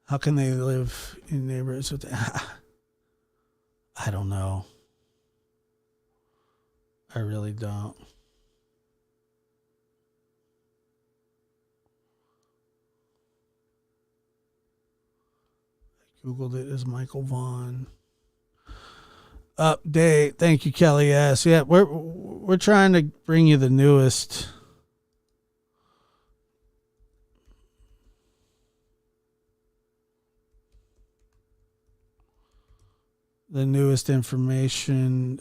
[SPEAKER 1] How can they live in neighborhoods with I don't know. I really don't. I Googled it as Michael Vaughn. Update. Thank you, Kelly S. Yeah, we're trying to bring you the newest. The newest information.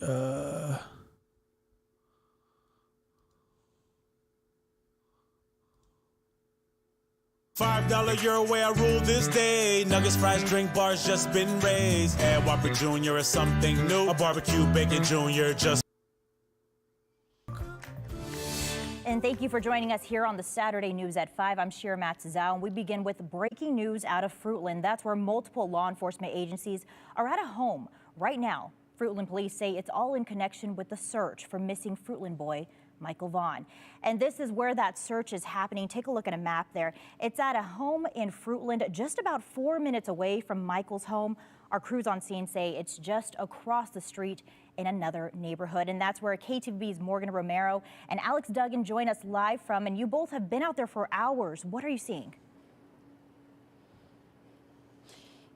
[SPEAKER 4] $5 your way, I rule this day. Nuggets, fries, drink bars just been raised. And Whopper Jr. is something new. A barbecue bacon Jr. just.
[SPEAKER 5] And thank you for joining us here on the Saturday News at 5. I'm Shira Matzazau, and we begin with breaking news out of Fruitland. That's where multiple law enforcement agencies are at a home right now. Fruitland police say it's all in connection with the search for missing Fruitland boy Michael Vaughn. And this is where that search is happening. Take a look at a map there. It's at a home in Fruitland, just about 4 minutes away from Michael's home. Our crews on scene say it's just across the street in another neighborhood. And that's where KTVB's Morgan Romero and Alex Duggan join us live from. And you both have been out there for hours. What are you seeing?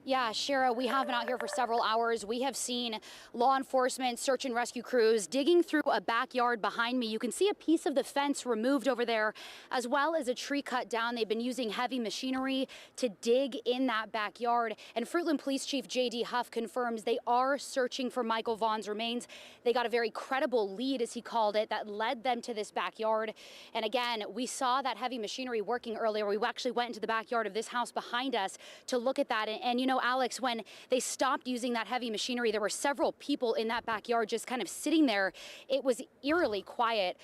[SPEAKER 6] Yeah, Shira, we have been out here for several hours. We have seen law enforcement, search and rescue crews digging through a backyard behind me. You can see a piece of the fence removed over there, as well as a tree cut down. They've been using heavy machinery to dig in that backyard. And Fruitland Police Chief J.D. Huff confirms they are searching for Michael Vaughn's remains. They got a very credible lead, as he called it, that led them to this backyard. And again, we saw that heavy machinery working earlier. We actually went into the backyard of this house behind us to look at that. And you know, Alex, when they stopped using that heavy machinery, there were several people in that backyard just kind of sitting there. It was eerily quiet.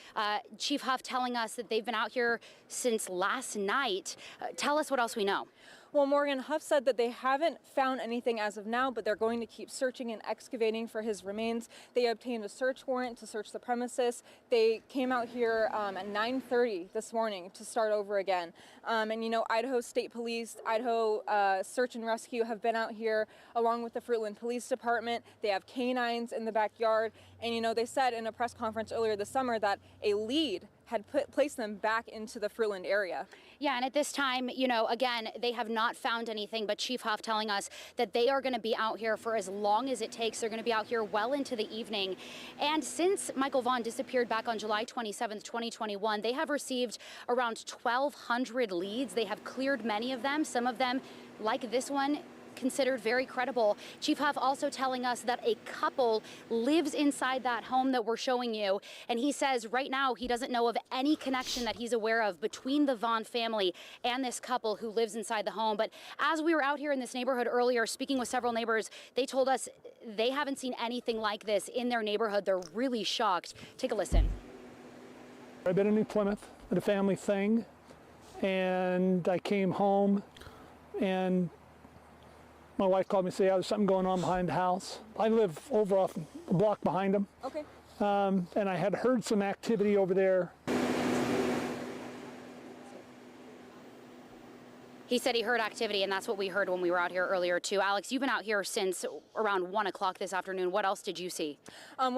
[SPEAKER 6] Chief Huff telling us that they've been out here since last night. Tell us what else we know.
[SPEAKER 2] Well, Morgan, Huff said that they haven't found anything as of now, but they're going to keep searching and excavating for his remains. They obtained a search warrant to search the premises. They came out here at 9:30 this morning to start over again. And, you know, Idaho State Police, Idaho Search and Rescue have been out here along with the Fruitland Police Department. They have canines in the backyard. And, you know, they said in a press conference earlier this summer that a lead had placed them back into the Fruitland area.
[SPEAKER 6] Yeah, and at this time, you know, again, they have not found anything, but Chief Huff telling us that they are going to be out here for as long as it takes. They're going to be out here well into the evening. And since Michael Vaughn disappeared back on July 27th, 2021, they have received around 1,200 leads. They have cleared many of them, some of them, like this one, considered very credible. Chief Huff also telling us that a couple lives inside that home that we're showing you. And he says right now he doesn't know of any connection that he's aware of between the Vaughan family and this couple who lives inside the home. But as we were out here in this neighborhood earlier, speaking with several neighbors, they told us they haven't seen anything like this in their neighborhood. They're really shocked. Take a listen.
[SPEAKER 7] I've been in New Plymouth at a family thing, and I came home and my wife called me and said, yeah, there's something going on behind the house. I live over off the block behind them.
[SPEAKER 2] Okay.
[SPEAKER 7] And I had heard some activity over there.
[SPEAKER 6] He said he heard activity, and that's what we heard when we were out here earlier, too. Alex, you've been out here since around 1 o'clock this afternoon. What else did you see?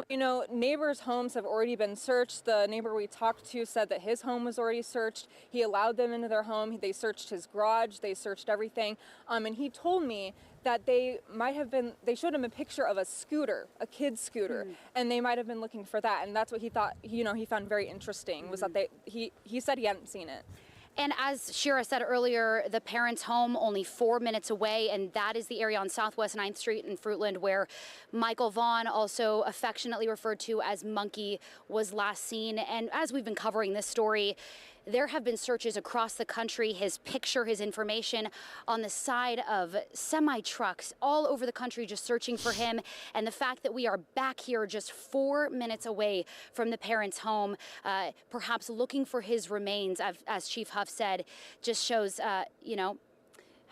[SPEAKER 2] You know, neighbors' homes have already been searched. The neighbor we talked to said that his home was already searched. He allowed them into their home. They searched his garage. They searched everything. And he told me that they showed him a picture of a scooter, a kid's scooter, and they might have been looking for that. And that's what he thought, you know, he found very interesting, was that he said he hadn't seen it.
[SPEAKER 6] And as Shira said earlier, the parents' home only 4 minutes away, and that is the area on Southwest 9th Street in Fruitland where Michael Vaughn, also affectionately referred to as Monkey, was last seen. And as we've been covering this story, there have been searches across the country, his picture, his information on the side of semi-trucks all over the country just searching for him. And the fact that we are back here just 4 minutes away from the parents' home, perhaps looking for his remains, as Chief Huff said, just shows, you know,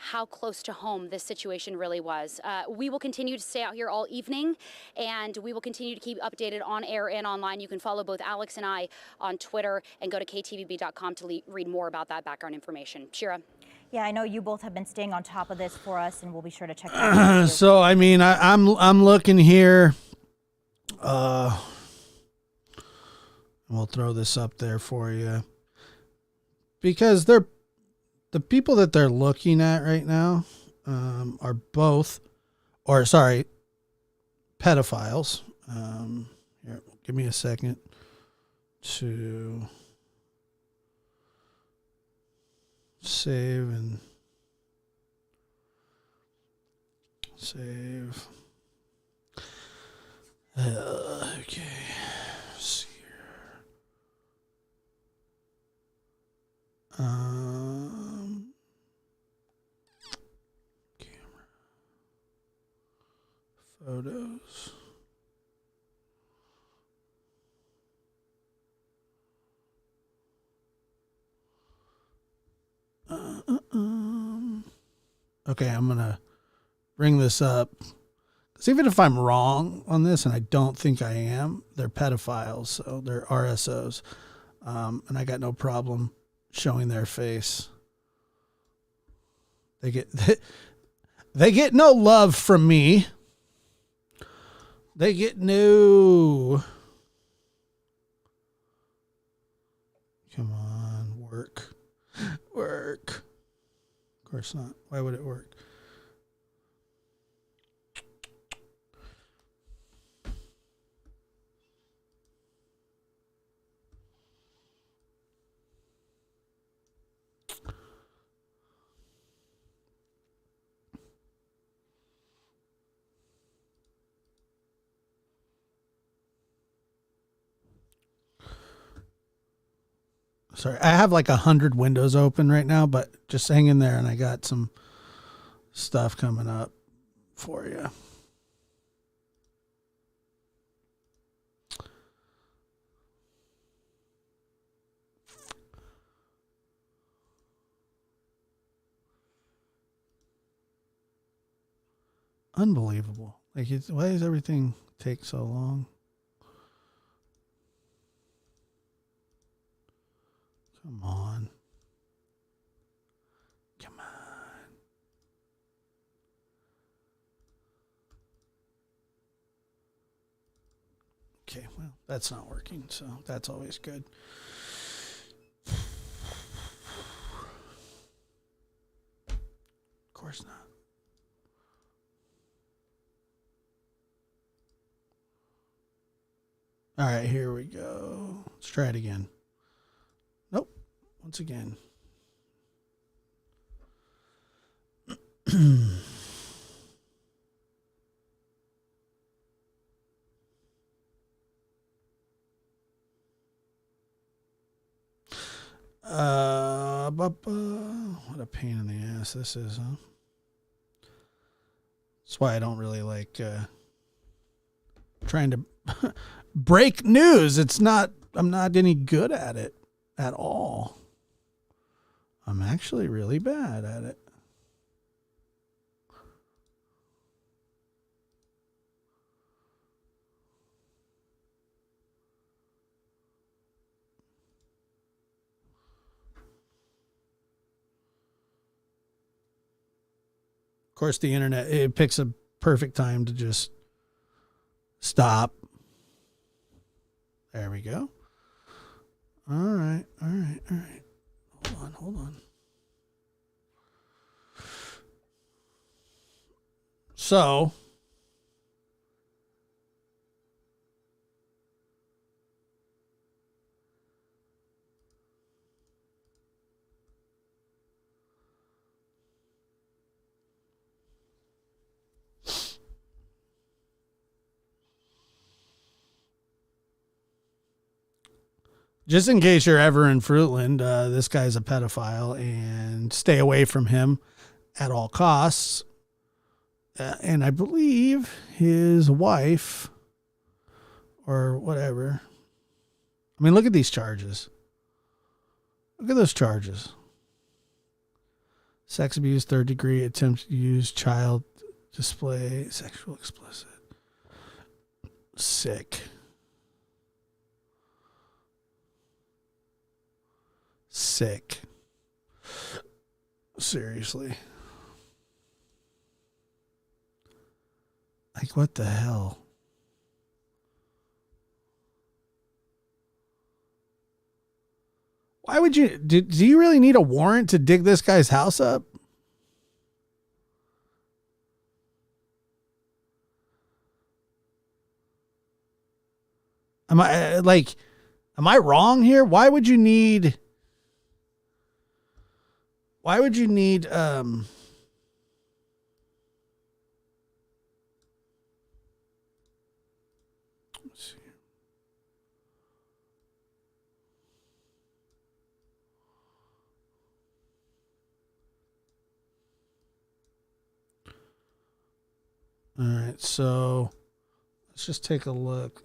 [SPEAKER 6] how close to home this situation really was. We will continue to stay out here all evening, and we will continue to keep updated on air and online. You can follow both Alex and I on Twitter and go to ktvb.com to read more about that background information. Shira.
[SPEAKER 5] Yeah, I know you both have been staying on top of this for us, and we'll be sure to check that out.
[SPEAKER 1] So, I mean, I'm looking here. We'll throw this up there for you because the people that they're looking at right now are pedophiles. Here, give me a second to save. Okay. Let's see here. Camera. Photos. Okay, I'm going to bring this up. Because even if I'm wrong on this, and I don't think I am, they're pedophiles, so they're RSOs. And I got no problem showing their face. They get no love from me. They get no. Come on, work. Of course not. Why would it work? Sorry, I have like 100 windows open right now, but just hang in there and I got some stuff coming up for you. Unbelievable. Like, why does everything take so long? Come on. Come on. Okay, well, that's not working, so that's always good. Of course not. All right, here we go. Let's try it again. Nope. Once again. What a pain in the ass this is, huh? That's why I don't really like trying to break news. I'm not any good at it at all. I'm actually really bad at it. Of course, the internet, it picks a perfect time to just stop. There we go. All right. Hold on. So, just in case you're ever in Fruitland, this guy's a pedophile and stay away from him at all costs. And I believe his wife or whatever. I mean, look at these charges. Look at those charges. Sex abuse, third degree, attempt to use child display, sexual explicit. Sick. Seriously. Like, what the hell? Why would you... Do you really need a warrant to dig this guy's house up? Am I wrong here? Why would you need... let's see. All right, so let's just take a look.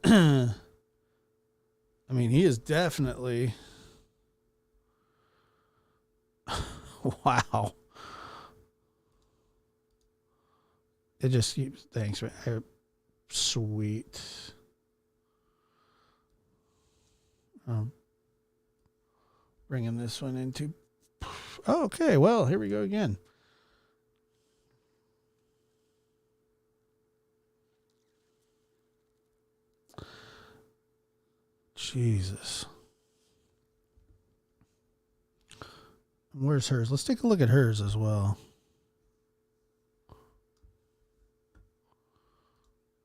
[SPEAKER 1] I mean, he is definitely... Wow. It just keeps... Thanks, man. Sweet. Bringing this one into... Oh, okay, well, here we go again. Jesus. Where's hers? Let's take a look at hers as well.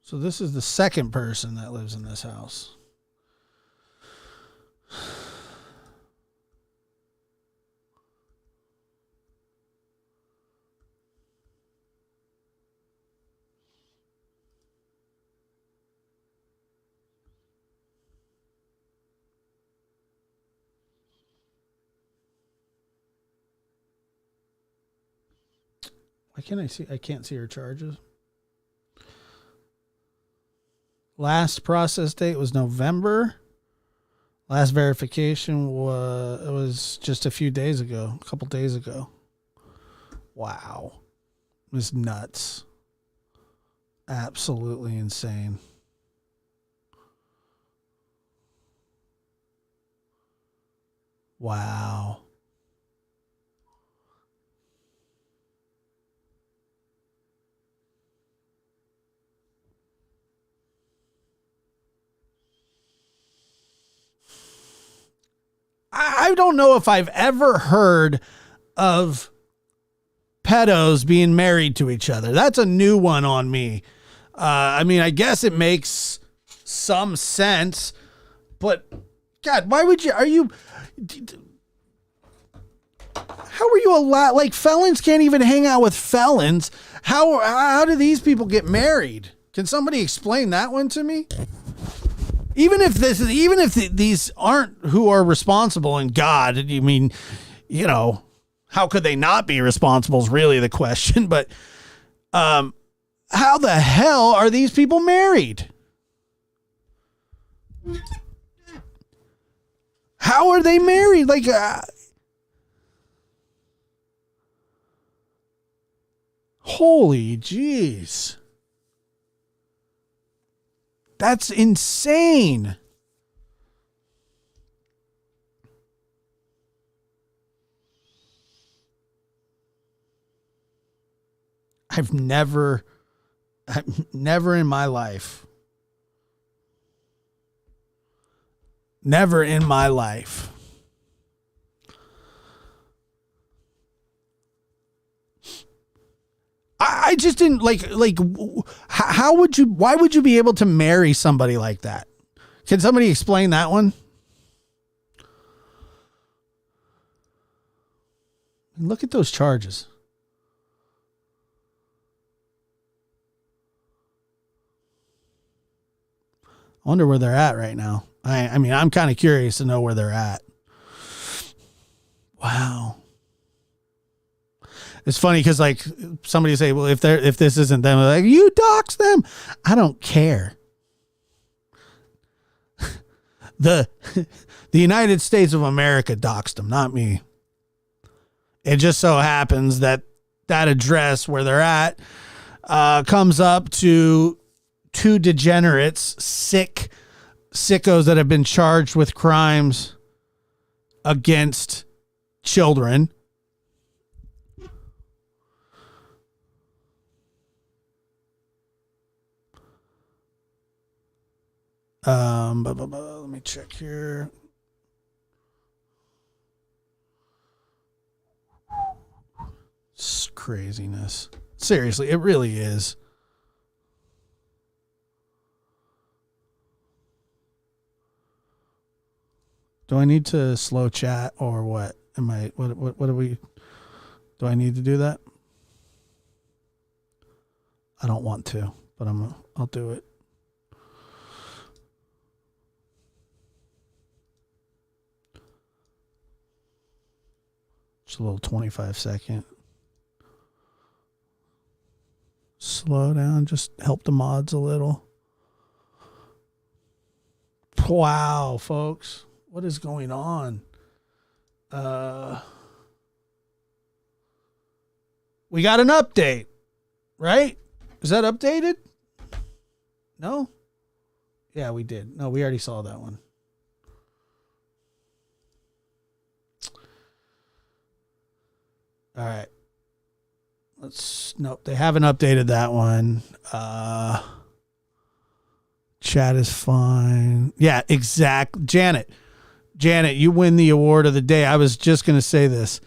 [SPEAKER 1] So this is the second person that lives in this house. Why can't I see? I can't see her charges. Last process date was November. Last verification was just a few days ago, a couple days ago. Wow. It was nuts. Absolutely insane. Wow. I don't know if I've ever heard of pedos being married to each other. That's a new one on me. I mean, I guess it makes some sense, but God, why would you, how are you allowed, like felons can't even hang out with felons. How do these people get married? Can somebody explain that one to me? Even if these aren't who are responsible in God, I mean, you know, how could they not be responsible is really the question. But how the hell are these people married? How are they married? Like, holy jeez. That's insane. I've never in my life, I just didn't like, why would you be able to marry somebody like that? Can somebody explain that one? Look at those charges. I wonder where they're at right now. I mean, I'm kind of curious to know where they're at. Wow. It's funny because like somebody say, well, if this isn't them, like, you dox them. I don't care. The United States of America doxed them, not me. It just so happens that address where they're at comes up to two degenerates, sickos that have been charged with crimes against children. Let me check here. It's craziness. Seriously, it really is. Do I need to slow chat or what? What do we, do I need to do that? I don't want to, but I'll do it. Just a little 25-second. Slow down, just help the mods a little. Wow, folks. What is going on? We got an update, right? Is that updated? No? Yeah, we did. No, we already saw that one. All right. Nope, they haven't updated that one. Chat is fine. Yeah, Janet, you win the award of the day. I was just going to say this.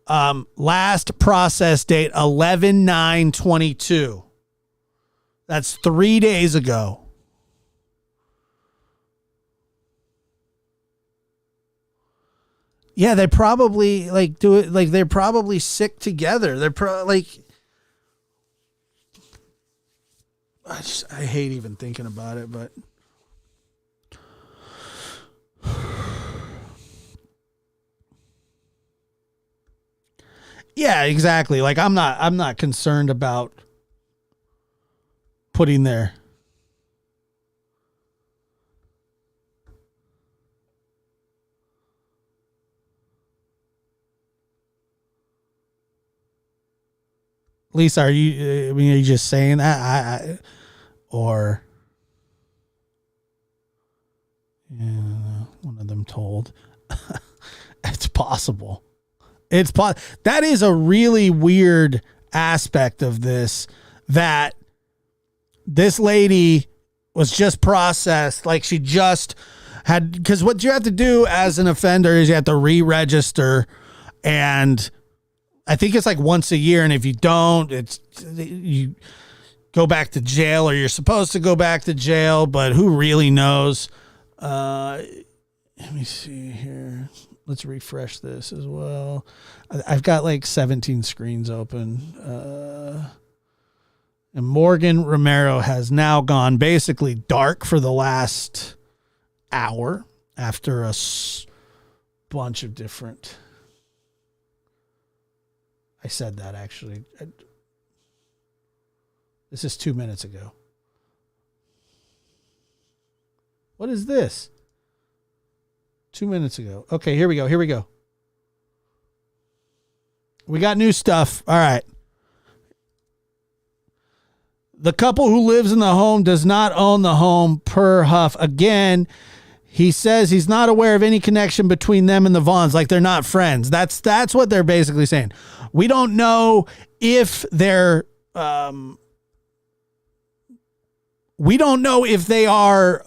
[SPEAKER 1] Last process date, 11/9/22. That's 3 days ago. Yeah, they probably like do it like they're probably sick together. They're I hate even thinking about it, but yeah, exactly. Like I'm not concerned about putting their Lisa, are you just saying that? Or yeah, one of them told. It's possible. That is a really weird aspect of this, that this lady was just processed, like she just had, because what you have to do as an offender is you have to re-register, and I think it's like once a year, and if you don't, you go back to jail, or you're supposed to go back to jail, but who really knows? Let me see here. Let's refresh this as well. I've got like 17 screens open. And Morgan Romero has now gone basically dark for the last hour after a bunch of different. I said that actually. This is 2 minutes ago. What is this? 2 minutes ago. Okay, here we go. We got new stuff. All right. The couple who lives in the home does not own the home, per Huff. Again, he says he's not aware of any connection between them and the Vaughns, like they're not friends. That's what they're basically saying. We don't know if they're we don't know if they are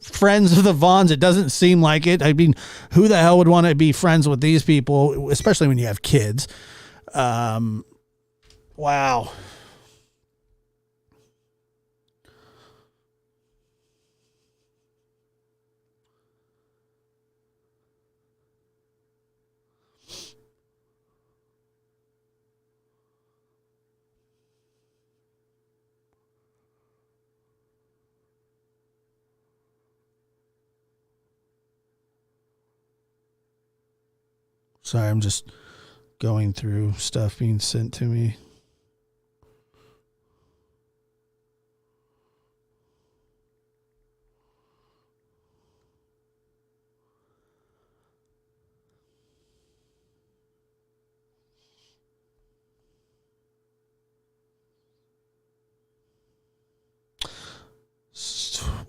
[SPEAKER 1] friends of the Vaughns. It doesn't seem like it. I mean, who the hell would want to be friends with these people, especially when you have kids? Wow. Sorry, I'm just going through stuff being sent to me.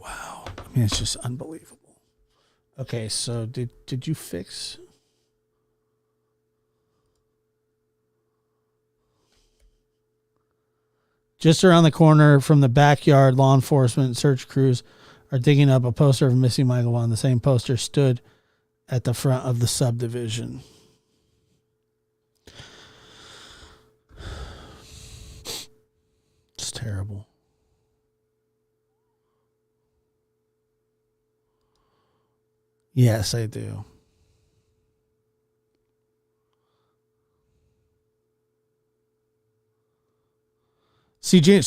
[SPEAKER 1] Wow. I mean, it's just unbelievable. Okay, so did you fix... Just around the corner from the backyard, law enforcement search crews are digging up a poster of missing Michael Vaughn. The same poster stood at the front of the subdivision. It's terrible. Yes, I do. See, Gina,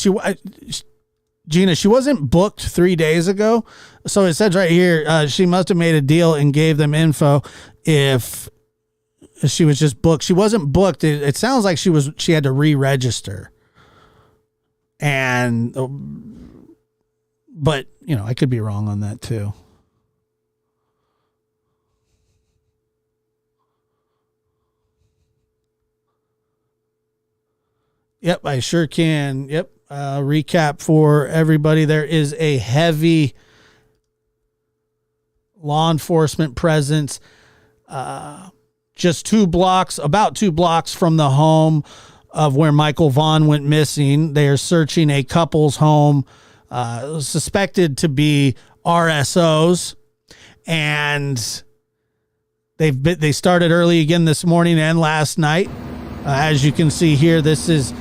[SPEAKER 1] she wasn't booked 3 days ago. So it says right here, she must have made a deal and gave them info if she was just booked. She wasn't booked. It sounds like she had to re-register. But, you know, I could be wrong on that too. Yep, I sure can. Yep. Recap for everybody. There is a heavy law enforcement presence just about 2 blocks from the home of where Michael Vaughn went missing. They are searching a couple's home suspected to be RSOs, and they started early again this morning and last night. As you can see here, this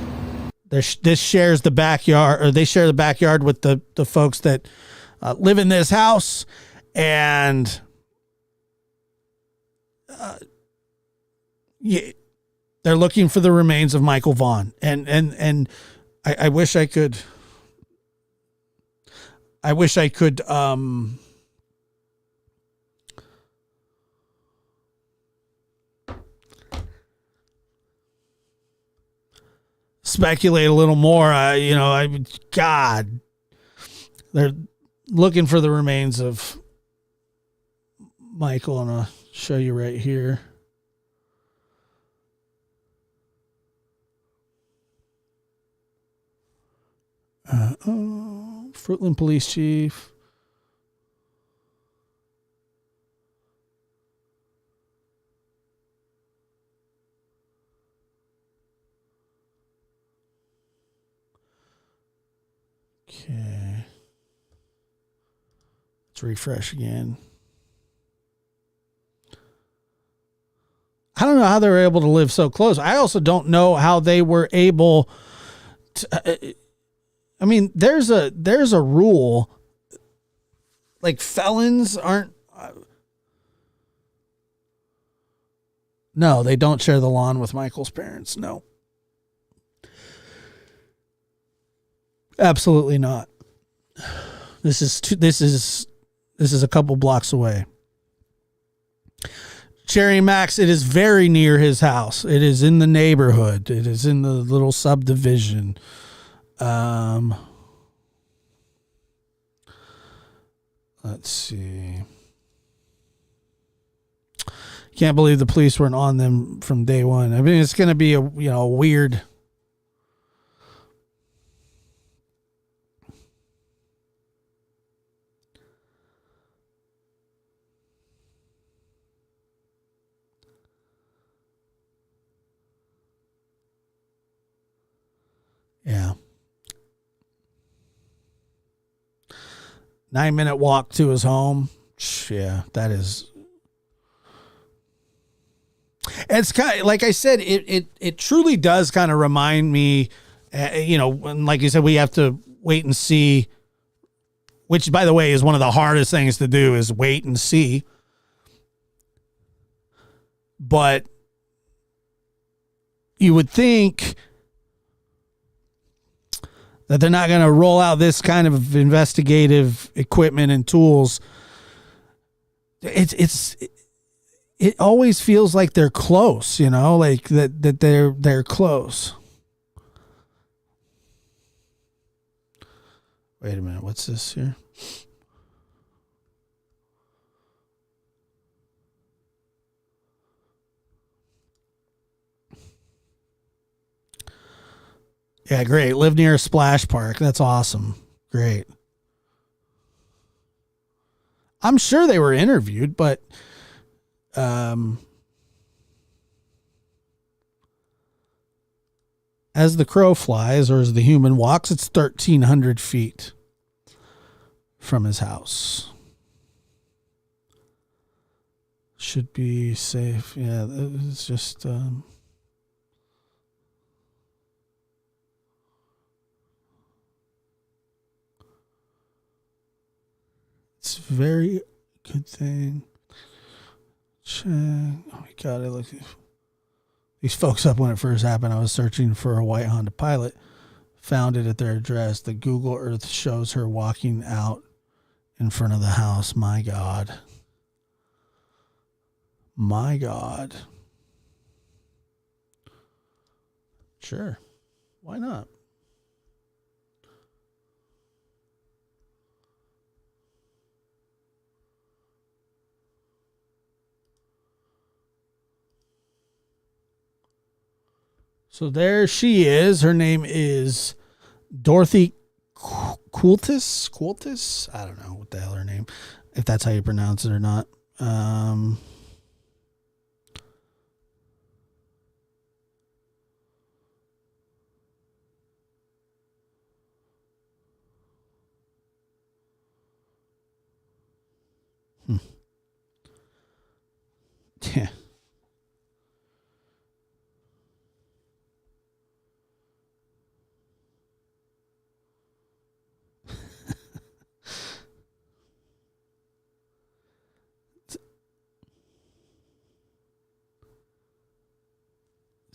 [SPEAKER 1] shares the backyard, or they share the backyard with the folks that live in this house, and they're looking for the remains of Michael Vaughn, and I wish I could speculate a little more. God, they're looking for the remains of Michael, and I'll show you right here. Fruitland Police Chief. Okay. Let's refresh again. I don't know how they were able to live so close. I also don't know how they were able to. I mean, there's a rule. Like felons aren't. No, they don't share the lawn with Michael's parents. No. Absolutely not. This is a couple blocks away. Cherry Max, it is very near his house. It is in the neighborhood. It is in the little subdivision. Let's see. Can't believe the police weren't on them from day one. I mean, it's going to be a weird. Yeah. 9-minute walk to his home. Yeah, that is. It's kind of, like I said, it truly does kind of remind me, and like you said, we have to wait and see, which, by the way, is one of the hardest things to do, is wait and see. But you would think that they're not going to roll out this kind of investigative equipment and tools. It always feels like they're close, like that they're close. Wait a minute, what's this here? Yeah, great. Live near a splash park. That's awesome. Great. I'm sure they were interviewed, but as the crow flies, or as the human walks, it's 1,300 feet from his house. Should be safe. Yeah, it's just... It's a very good thing. Check. Oh my God, I looked these folks up when it first happened. I was searching for a white Honda Pilot. Found it at their address. The Google Earth shows her walking out in front of the house. My God. My God. Sure. Why not? So there she is. Her name is Dorothy Quiltis. I don't know what the hell her name, if that's how you pronounce it or not. Yeah.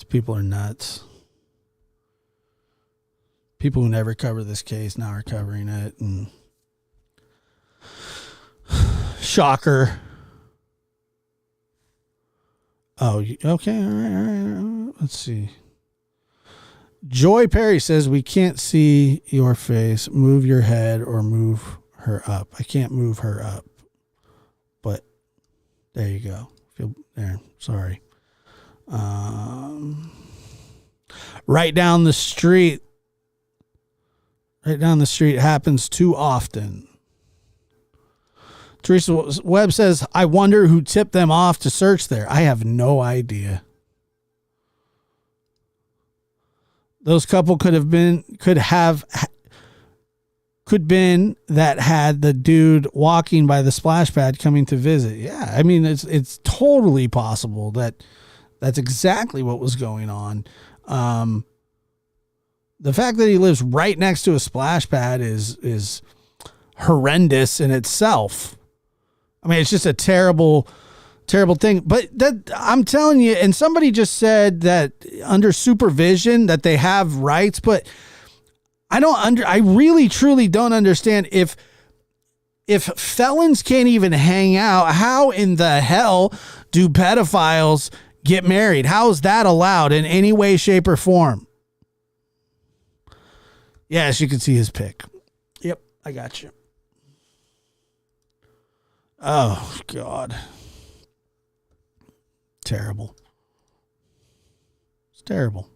[SPEAKER 1] People are nuts. People who never cover this case now are covering it, and shocker. Oh, okay. All right. Let's see. Joy Perry says, we can't see your face. Move your head or move her up. I can't move her up, but there you go. Feel there. Sorry. Right down the street right down the street happens too often. Teresa Webb says, I wonder who tipped them off to search there. I have no idea. Those couple could been that had the dude walking by the splash pad coming to visit. Yeah, I mean, it's totally possible that's exactly what was going on. The fact that he lives right next to a splash pad is horrendous in itself. I mean, it's just a terrible thing. But that, I'm telling you, and somebody just said that under supervision that they have rights, but I really truly don't understand if felons can't even hang out, how in the hell do pedophiles get married? How is that allowed in any way, shape, or form? Yes, you can see his pic. Yep, I got you. Oh, God. Terrible. It's terrible.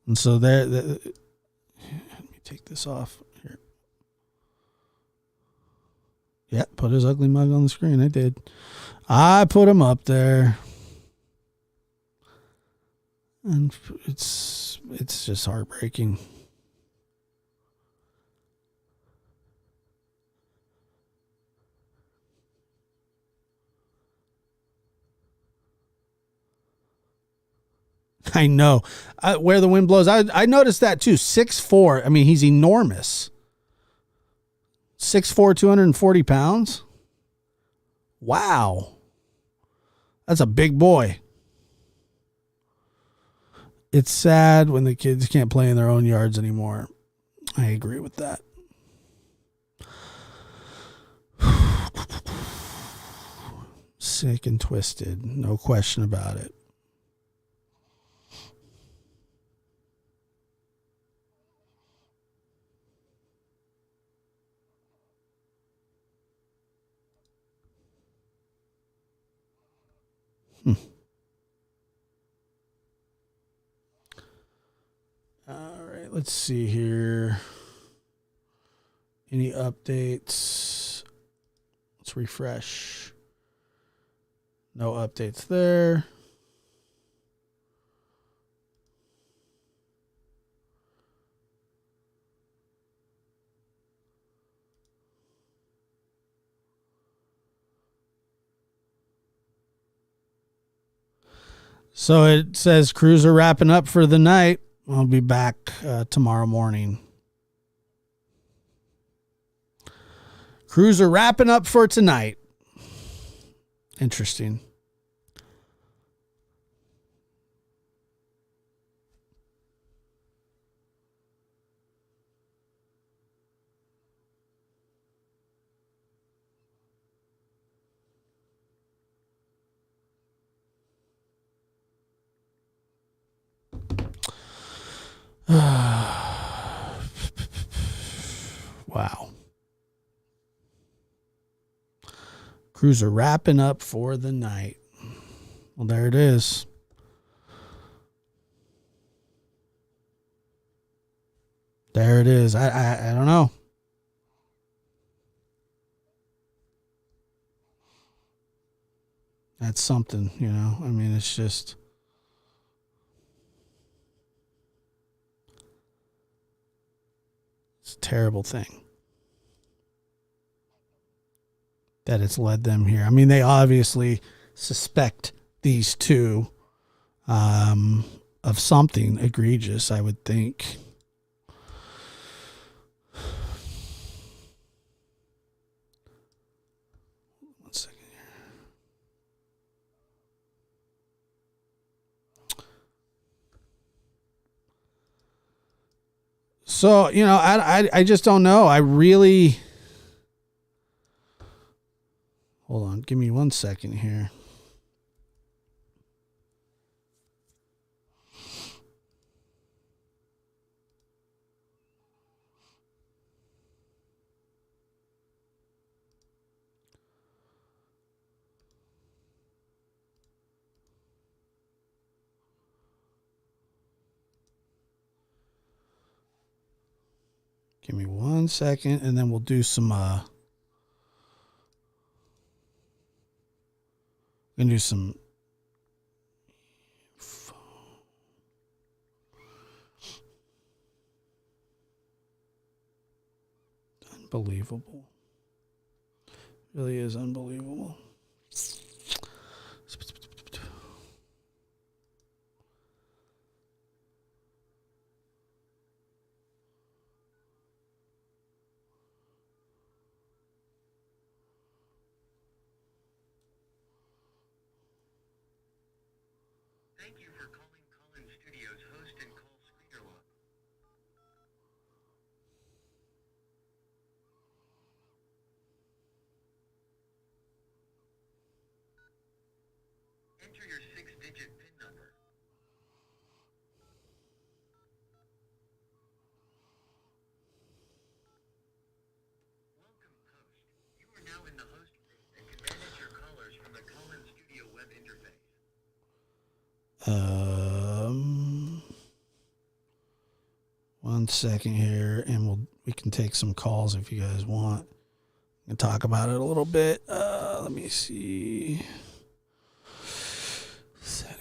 [SPEAKER 1] And so let me take this off here. Yeah, put his ugly mug on the screen. I did. I put him up there. And it's just heartbreaking. I know. Where the wind blows. I noticed that too. 6'4". I mean, he's enormous. 6'4", 240 pounds. Wow. That's a big boy. It's sad when the kids can't play in their own yards anymore. I agree with that. Sick and twisted. No question about it. All right, let's see here. Any updates? Let's refresh. No updates there. So it says crews are wrapping up for the night. I'll be back tomorrow morning. Crews are wrapping up for tonight. Interesting. Wow. Crews are wrapping up for the night. Well, there it is. There it is. I don't know. That's something, you know. I mean, it's just... It's a terrible thing that it's led them here. I mean, they obviously suspect these two of something egregious, I would think. One second here. So, you know, I just don't know. I really... Hold on. Give me 1 second here. Give me 1 second, and then we'll do some. Gonna do some. Unbelievable. Really is unbelievable.
[SPEAKER 8] Thank you for calling Call-In Studios host and call screener log. Enter your 6-digit PIN number. Welcome, host. You are now in the host group and can manage your callers from the Call-In Studio web interface.
[SPEAKER 1] 1 second here, and we can take some calls if you guys want and talk about it a little bit. Let me see. Setting.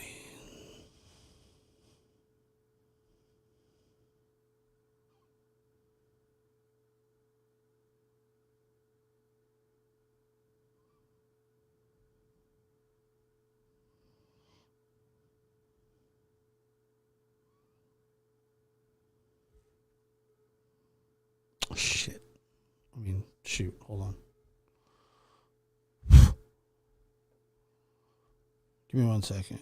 [SPEAKER 1] Shit. I mean, shoot. Hold on. Give me 1 second.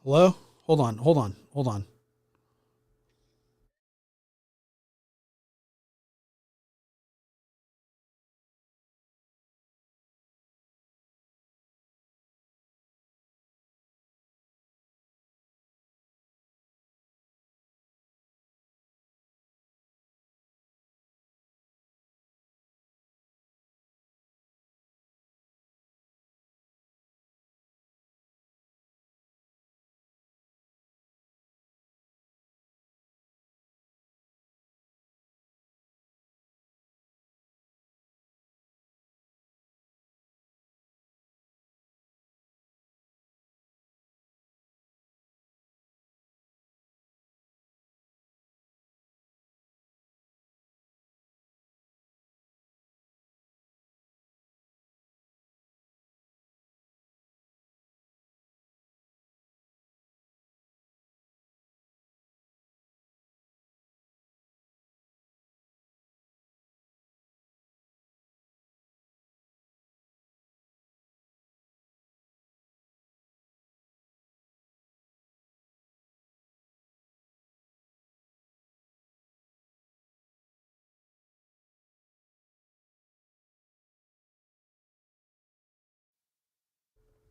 [SPEAKER 1] Hello? Hold on.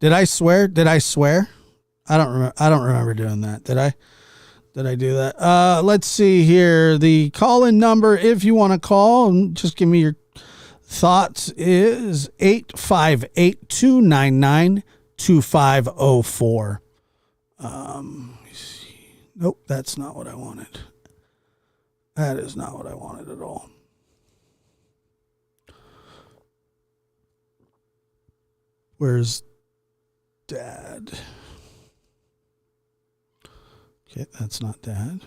[SPEAKER 1] Did I swear? I don't remember doing that. Did I do that? Let's see here. The call-in number, if you want to call and just give me your thoughts, is 858-299-2504. Let me see. Nope, that's not what I wanted. That is not what I wanted at all. Where's Dad? Okay, that's not Dad.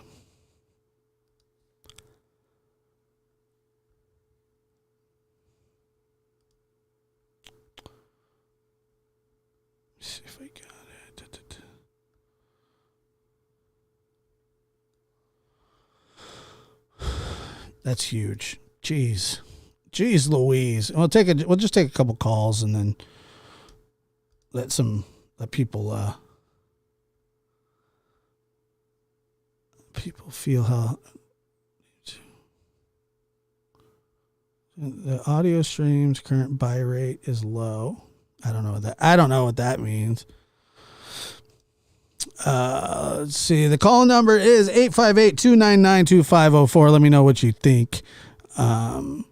[SPEAKER 1] Let's see if I got it. That's huge. Jeez Louise. We'll just take a couple calls and then let people feel how the audio stream's current buy rate is low. I don't know what that means. Let's see. The call number is 858-299-2504. Let me know what you think. I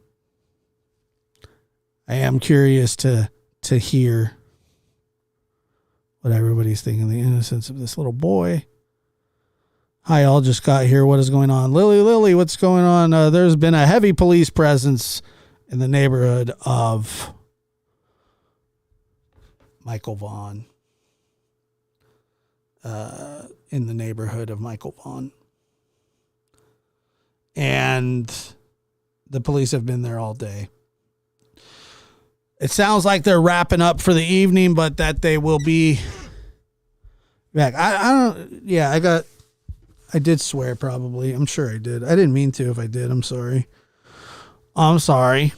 [SPEAKER 1] am curious to hear what everybody's thinking. The innocence of this little boy. Hi, all just got here. What is going on? Lily, what's going on? There's been a heavy police presence in the neighborhood of Michael Vaughn. In the neighborhood of Michael Vaughn. And the police have been there all day. It sounds like they're wrapping up for the evening, but that they will be back. I did swear probably. I'm sure I did. I didn't mean to. If I did, I'm sorry. I'm sorry.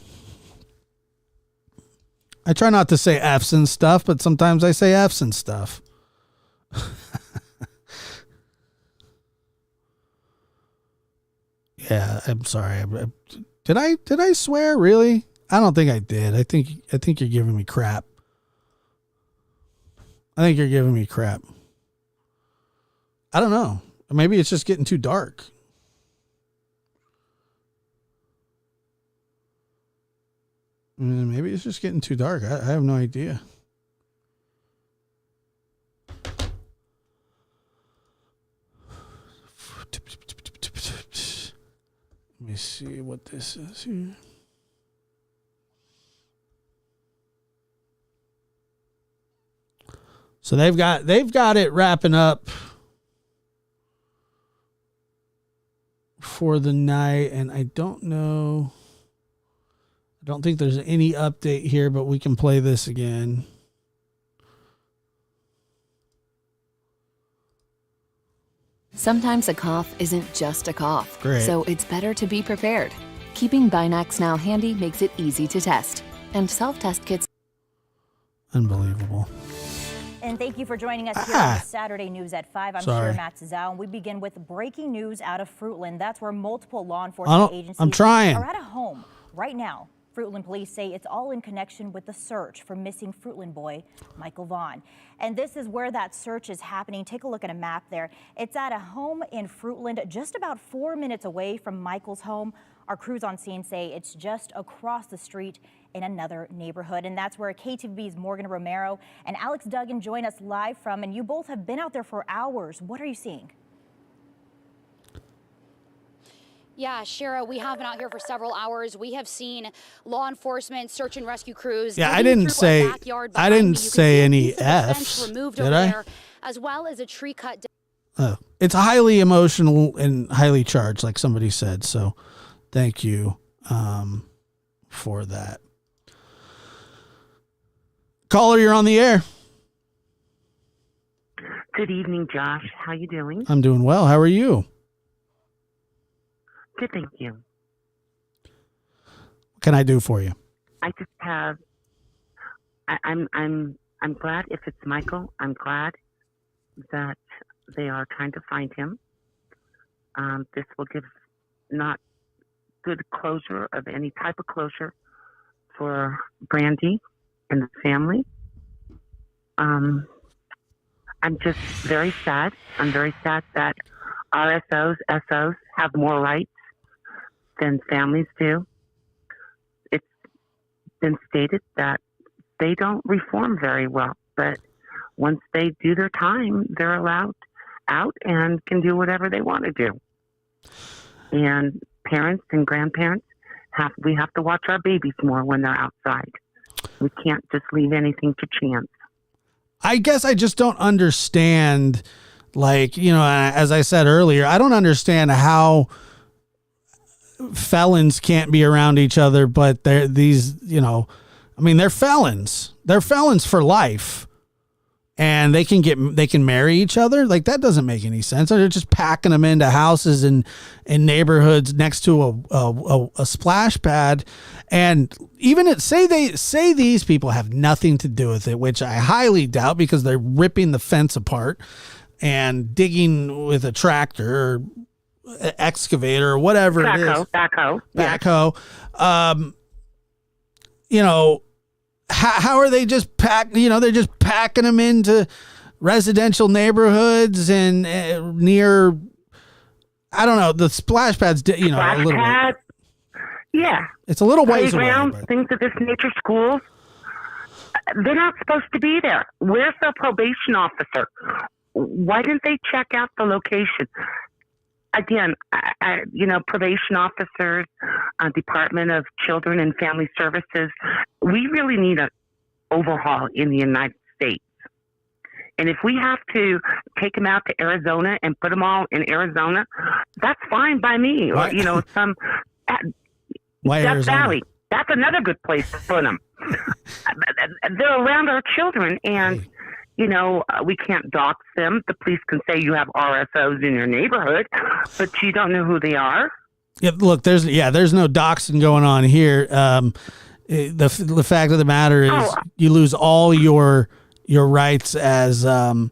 [SPEAKER 1] I try not to say F's and stuff, but sometimes I say F's and stuff. Yeah, I'm sorry. Did I swear? Really? I don't think I did. I think you're giving me crap. I don't know. Maybe it's just getting too dark. Maybe it's just getting too dark. I have no idea. Let me see what this is here. So they've got it wrapping up for the night, and I don't think there's any update here, but we can play this again.
[SPEAKER 9] Sometimes a cough isn't just a cough.
[SPEAKER 1] Great.
[SPEAKER 9] So it's better to be prepared. Keeping Binax Now handy makes it easy to test. And self-test kits.
[SPEAKER 1] Unbelievable.
[SPEAKER 5] And thank you for joining us here on the Saturday News at 5. I'm
[SPEAKER 1] Sorry.
[SPEAKER 5] Shira Matzazao, and we begin with breaking news out of Fruitland. That's where multiple law enforcement agencies are at a home right now. Fruitland police say it's all in connection with the search for missing Fruitland boy Michael Vaughn. And this is where that search is happening. Take a look at a map there. It's at a home in Fruitland, just about 4 minutes away from Michael's home. Our crews on scene say it's just across the street in another neighborhood. And that's where KTV's Morgan Romero and Alex Duggan join us live from. And you both have been out there for hours. What are you seeing?
[SPEAKER 6] Yeah, Shira, we have been out here for several hours. We have seen law enforcement, search and rescue crews.
[SPEAKER 1] Yeah, I didn't say any F's,
[SPEAKER 6] removed
[SPEAKER 1] did
[SPEAKER 6] over
[SPEAKER 1] I?
[SPEAKER 6] there, as well as a tree cut down.
[SPEAKER 1] Oh, it's highly emotional and highly charged, like somebody said. So thank you for that. Caller, you're on the air.
[SPEAKER 10] Good evening, Josh. How you doing?
[SPEAKER 1] I'm doing well. How are you?
[SPEAKER 10] Good, thank you.
[SPEAKER 1] What can I do for you?
[SPEAKER 10] I just have. I'm glad if it's Michael. I'm glad that they are trying to find him. This will give not good closure of any type of closure for Brandy and the family. I'm just very sad. I'm very sad that RSOs, SOs have more rights than families do. It's been stated that they don't reform very well, but once they do their time, they're allowed out and can do whatever they want to do. And parents and grandparents we have to watch our babies more when they're outside. We can't just leave anything to chance.
[SPEAKER 1] I guess I just don't understand, like, you know, as I said earlier, I don't understand how felons can't be around each other, but they're these, you know, I mean, they're felons. They're felons for life. And they can marry each other. Like, that doesn't make any sense. They're just packing them into houses and neighborhoods next to a splash pad. And even say these people have nothing to do with it, which I highly doubt, because they're ripping the fence apart and digging with a tractor or excavator or whatever it is. Backhoe. You know, how are they just they're just packing them into residential neighborhoods and near, I don't know, the splash pads, you know,
[SPEAKER 10] splash
[SPEAKER 1] a little
[SPEAKER 10] pad. Yeah.
[SPEAKER 1] It's a little ways away.
[SPEAKER 10] Playgrounds, things of this nature, schools. They're not supposed to be there. Where's the probation officer? Why didn't they check out the location? again, probation officers, Department of Children and Family Services, we really need an overhaul in the United States. And if we have to take them out to Arizona and put them all in Arizona, that's fine by me.
[SPEAKER 1] Why?
[SPEAKER 10] Or,
[SPEAKER 1] Why
[SPEAKER 10] Death
[SPEAKER 1] Arizona?
[SPEAKER 10] Valley. That's another good place to put them. They're around our children, and we can't dox them. The police can say you have RSOs in your neighborhood, but you don't know who they are.
[SPEAKER 1] Yeah, look, there's no doxing going on here. The fact of the matter is, you lose all your rights as a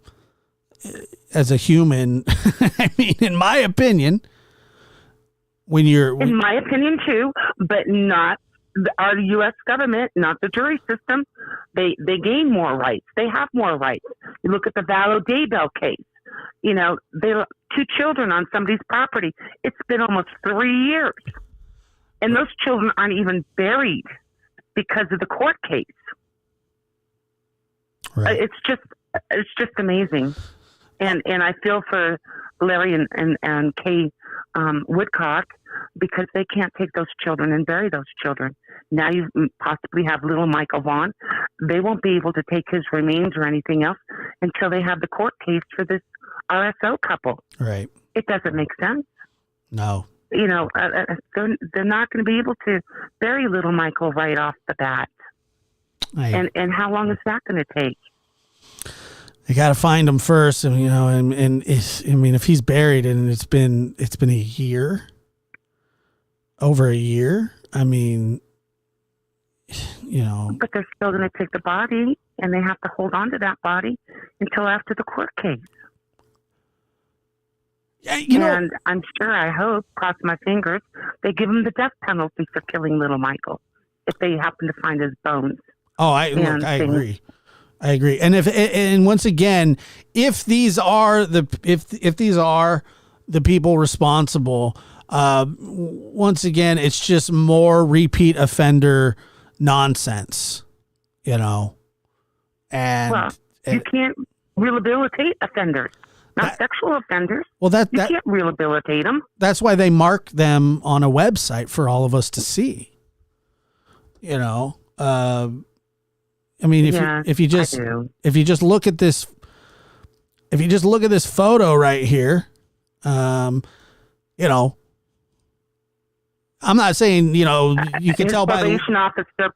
[SPEAKER 1] human. I mean, in my opinion, in my opinion too, but not our U.S. government, not the jury system. They gain more rights. They have more rights. You look at the Vallow Daybell case. They were 2 children on somebody's property. It's been almost 3 years, and those children aren't even buried because of the court case. Right.
[SPEAKER 10] It's just amazing, and I feel for Larry and Kay Woodcock, because they can't take those children and bury those children. Now you possibly have little Michael Vaughn. They won't be able to take his remains or anything else until they have the court case for this RSO couple.
[SPEAKER 1] Right.
[SPEAKER 10] It doesn't make sense.
[SPEAKER 1] No.
[SPEAKER 10] They're not going to be able to bury little Michael right off the bat. And how long is that going to take?
[SPEAKER 1] They got to find him first, and if he's buried and it's been a year, over a year. I mean,
[SPEAKER 10] But they're still going to take the body, and they have to hold on to that body until after the court case. And I'm sure, I hope, cross my fingers, they give him the death penalty for killing little Michael if they happen to find his bones.
[SPEAKER 1] Oh, I agree. I agree. And once again, if these are the people responsible, once again, it's just more repeat offender nonsense, And
[SPEAKER 10] you can't rehabilitate offenders, not sexual offenders.
[SPEAKER 1] Well, you
[SPEAKER 10] can't rehabilitate them.
[SPEAKER 1] That's why they mark them on a website for all of us to see. I mean, if you just look at this, photo right here, I'm not saying, you can tell by
[SPEAKER 10] their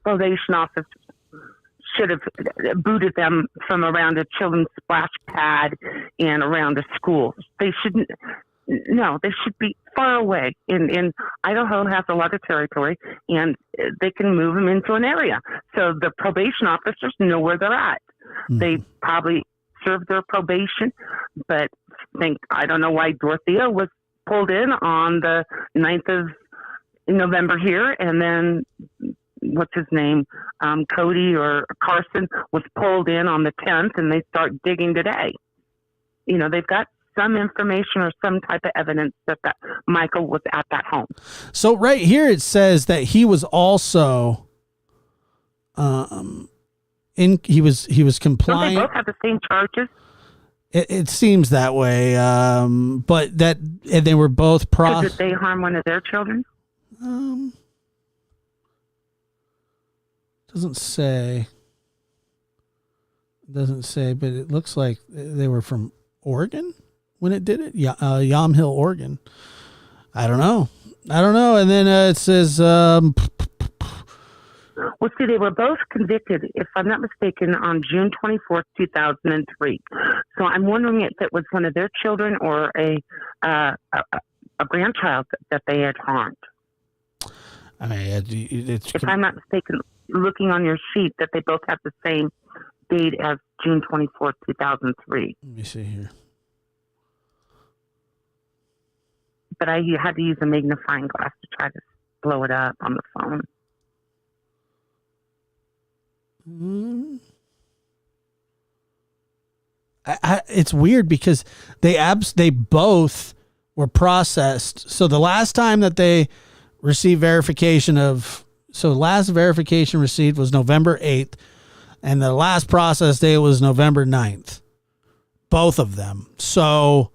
[SPEAKER 10] probation officer should have booted them from around a children's splash pad and around a school. They shouldn't. No, they should be far away. In Idaho has a lot of territory, and they can move them into an area. So the probation officers know where they're at. Mm-hmm. They probably served their probation, but I don't know why Dorothea was pulled in on the 9th of November here, and then what's his name, Cody or Carson was pulled in on the 10th, and they start digging today. They've got some information or some type of evidence that Michael was at that home.
[SPEAKER 1] So right here it says that he was also he was compliant.
[SPEAKER 10] Don't they both have the same charges?
[SPEAKER 1] It seems that way, but and they were both
[SPEAKER 10] Did they harm one of their children?
[SPEAKER 1] Doesn't say, but it looks like they were from Oregon when it did it. Yam Hill, Oregon. I don't know. And then it says,
[SPEAKER 10] well, see, they were both convicted, if I'm not mistaken, on June 24th, 2003. So I'm wondering if it was one of their children or a grandchild that they had harmed.
[SPEAKER 1] I mean,
[SPEAKER 10] if I'm not mistaken, looking on your sheet, that they both have the same date as June 24th, 2003.
[SPEAKER 1] Let me see here.
[SPEAKER 10] But I had to use a magnifying glass to try to blow it up on the phone.
[SPEAKER 1] It's weird because they both were processed. So the last time that they received last verification received was November 8th, and the last process day was November 9th. Both of them. So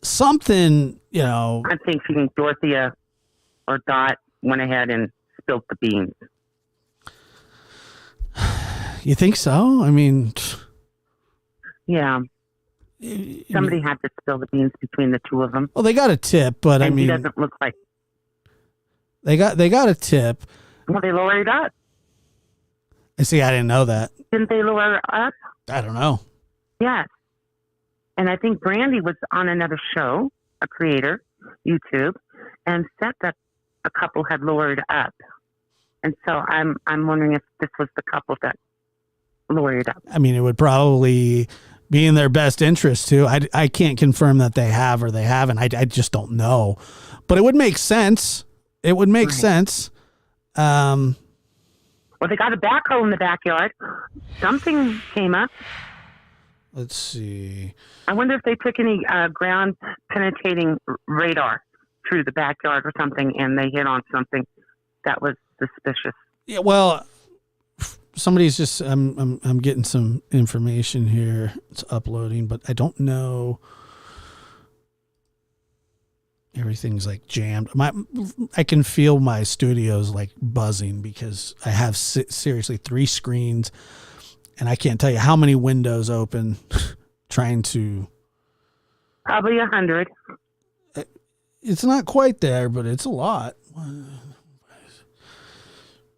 [SPEAKER 1] something, you know.
[SPEAKER 10] I'm thinking Dorothea or Dot went ahead and spilled the beans.
[SPEAKER 1] You think so? I mean,
[SPEAKER 10] yeah. Somebody had to spill the beans between the two of them.
[SPEAKER 1] Well, they got a tip, but
[SPEAKER 10] and
[SPEAKER 1] I mean,
[SPEAKER 10] he doesn't look like
[SPEAKER 1] they got a tip.
[SPEAKER 10] Well, they lowered it up.
[SPEAKER 1] I see. I didn't know that.
[SPEAKER 10] Didn't they lower it up?
[SPEAKER 1] I don't know.
[SPEAKER 10] Yes. And I think Brandy was on another show, a creator, YouTube, and said that a couple had lowered up. And so I'm wondering if this was the couple that lowered it up.
[SPEAKER 1] I mean, it would probably be in their best interest too. I can't confirm that they have or they haven't. I just don't know. But it would make sense. It would make sense.
[SPEAKER 10] Well, they got a backhoe in the backyard. Something came up.
[SPEAKER 1] Let's see.
[SPEAKER 10] I wonder if they took any ground penetrating radar through the backyard or something, and they hit on something that was suspicious.
[SPEAKER 1] Yeah, well, somebody's just I'm getting some information here. It's uploading, but I don't know. Everything's like jammed. I can feel my studio's like buzzing because I have seriously 3 screens. And I can't tell you how many windows open trying to.
[SPEAKER 10] Probably 100.
[SPEAKER 1] It's not quite there, but it's a lot.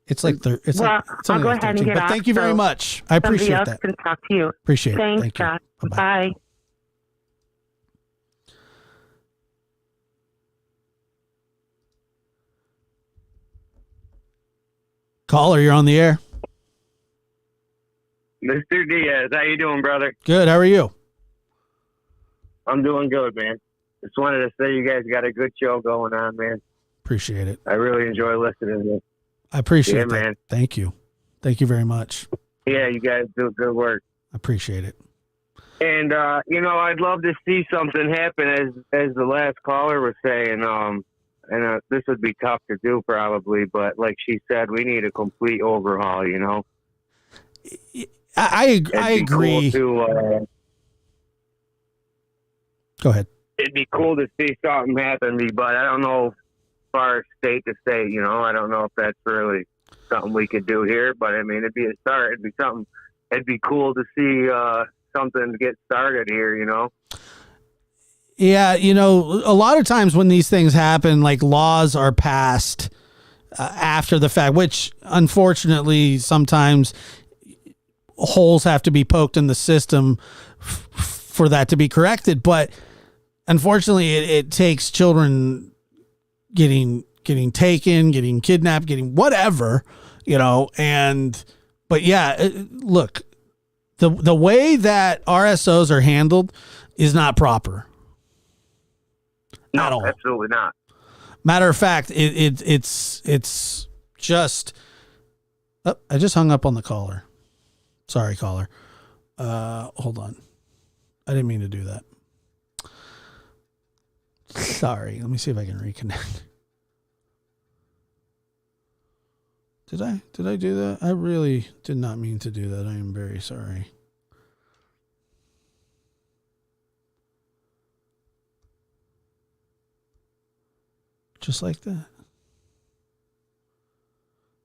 [SPEAKER 1] It's like it's
[SPEAKER 10] well,
[SPEAKER 1] like it's
[SPEAKER 10] I'll go
[SPEAKER 1] like
[SPEAKER 10] ahead
[SPEAKER 1] 13,
[SPEAKER 10] and get
[SPEAKER 1] but
[SPEAKER 10] off.
[SPEAKER 1] thank you very much. I appreciate
[SPEAKER 10] else
[SPEAKER 1] that.
[SPEAKER 10] Can talk to you.
[SPEAKER 1] Appreciate it.
[SPEAKER 10] Thanks,
[SPEAKER 1] Thank you.
[SPEAKER 10] Josh.
[SPEAKER 1] Bye-bye.
[SPEAKER 10] Bye.
[SPEAKER 1] Caller, you're on the air.
[SPEAKER 11] Mr. Diaz, how you doing, brother?
[SPEAKER 1] Good. How are you?
[SPEAKER 11] I'm doing good, man. Just wanted to say you guys got a good show going on, man.
[SPEAKER 1] Appreciate it.
[SPEAKER 11] I really enjoy listening to it.
[SPEAKER 1] I appreciate that.
[SPEAKER 11] Man.
[SPEAKER 1] Thank you. Thank you very much.
[SPEAKER 11] Yeah, you guys do good work.
[SPEAKER 1] I appreciate it.
[SPEAKER 11] And I'd love to see something happen as the last caller was saying. This would be tough to do probably, but like she said, we need a complete overhaul, you know.
[SPEAKER 1] I agree.
[SPEAKER 11] Cool to,
[SPEAKER 1] go ahead.
[SPEAKER 11] It'd be cool to see something happen, but I don't know, as far as state to state, you know, I don't know if that's really something we could do here, but I mean, it'd be a start. It'd be something. It'd be cool to see something get started here, you know.
[SPEAKER 1] Yeah, you know, a lot of times when these things happen, like laws are passed after the fact, which unfortunately sometimes holes have to be poked in the system for that to be corrected. But unfortunately, it takes children getting taken, getting kidnapped, getting whatever, you know. But yeah, look, the way that RSOs are handled is not proper.
[SPEAKER 11] No,
[SPEAKER 1] at all.
[SPEAKER 11] Absolutely not.
[SPEAKER 1] Matter of fact, it's just. Oh, I just hung up on the caller. Sorry, caller. Hold on. I didn't mean to do that. Sorry. Let me see if I can reconnect. Did I do that? I really did not mean to do that. I am very sorry. Just like that.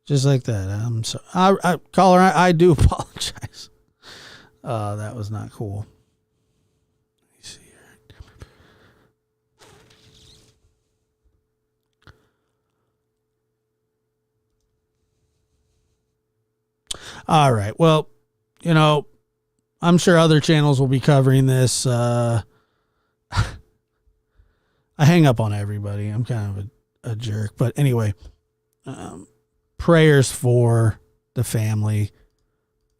[SPEAKER 1] Just like that. I'm sorry. Caller, I do apologize. That was not cool. Let me see here. All right. Well, you know, I'm sure other channels will be covering this. I hang up on everybody. I'm kind of a jerk. But anyway, prayers for the family.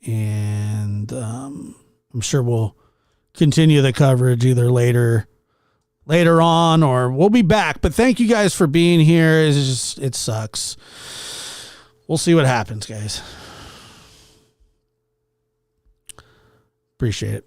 [SPEAKER 1] And I'm sure we'll continue the coverage either later on or we'll be back. But thank you guys for being here. It sucks. We'll see what happens, guys. Appreciate it.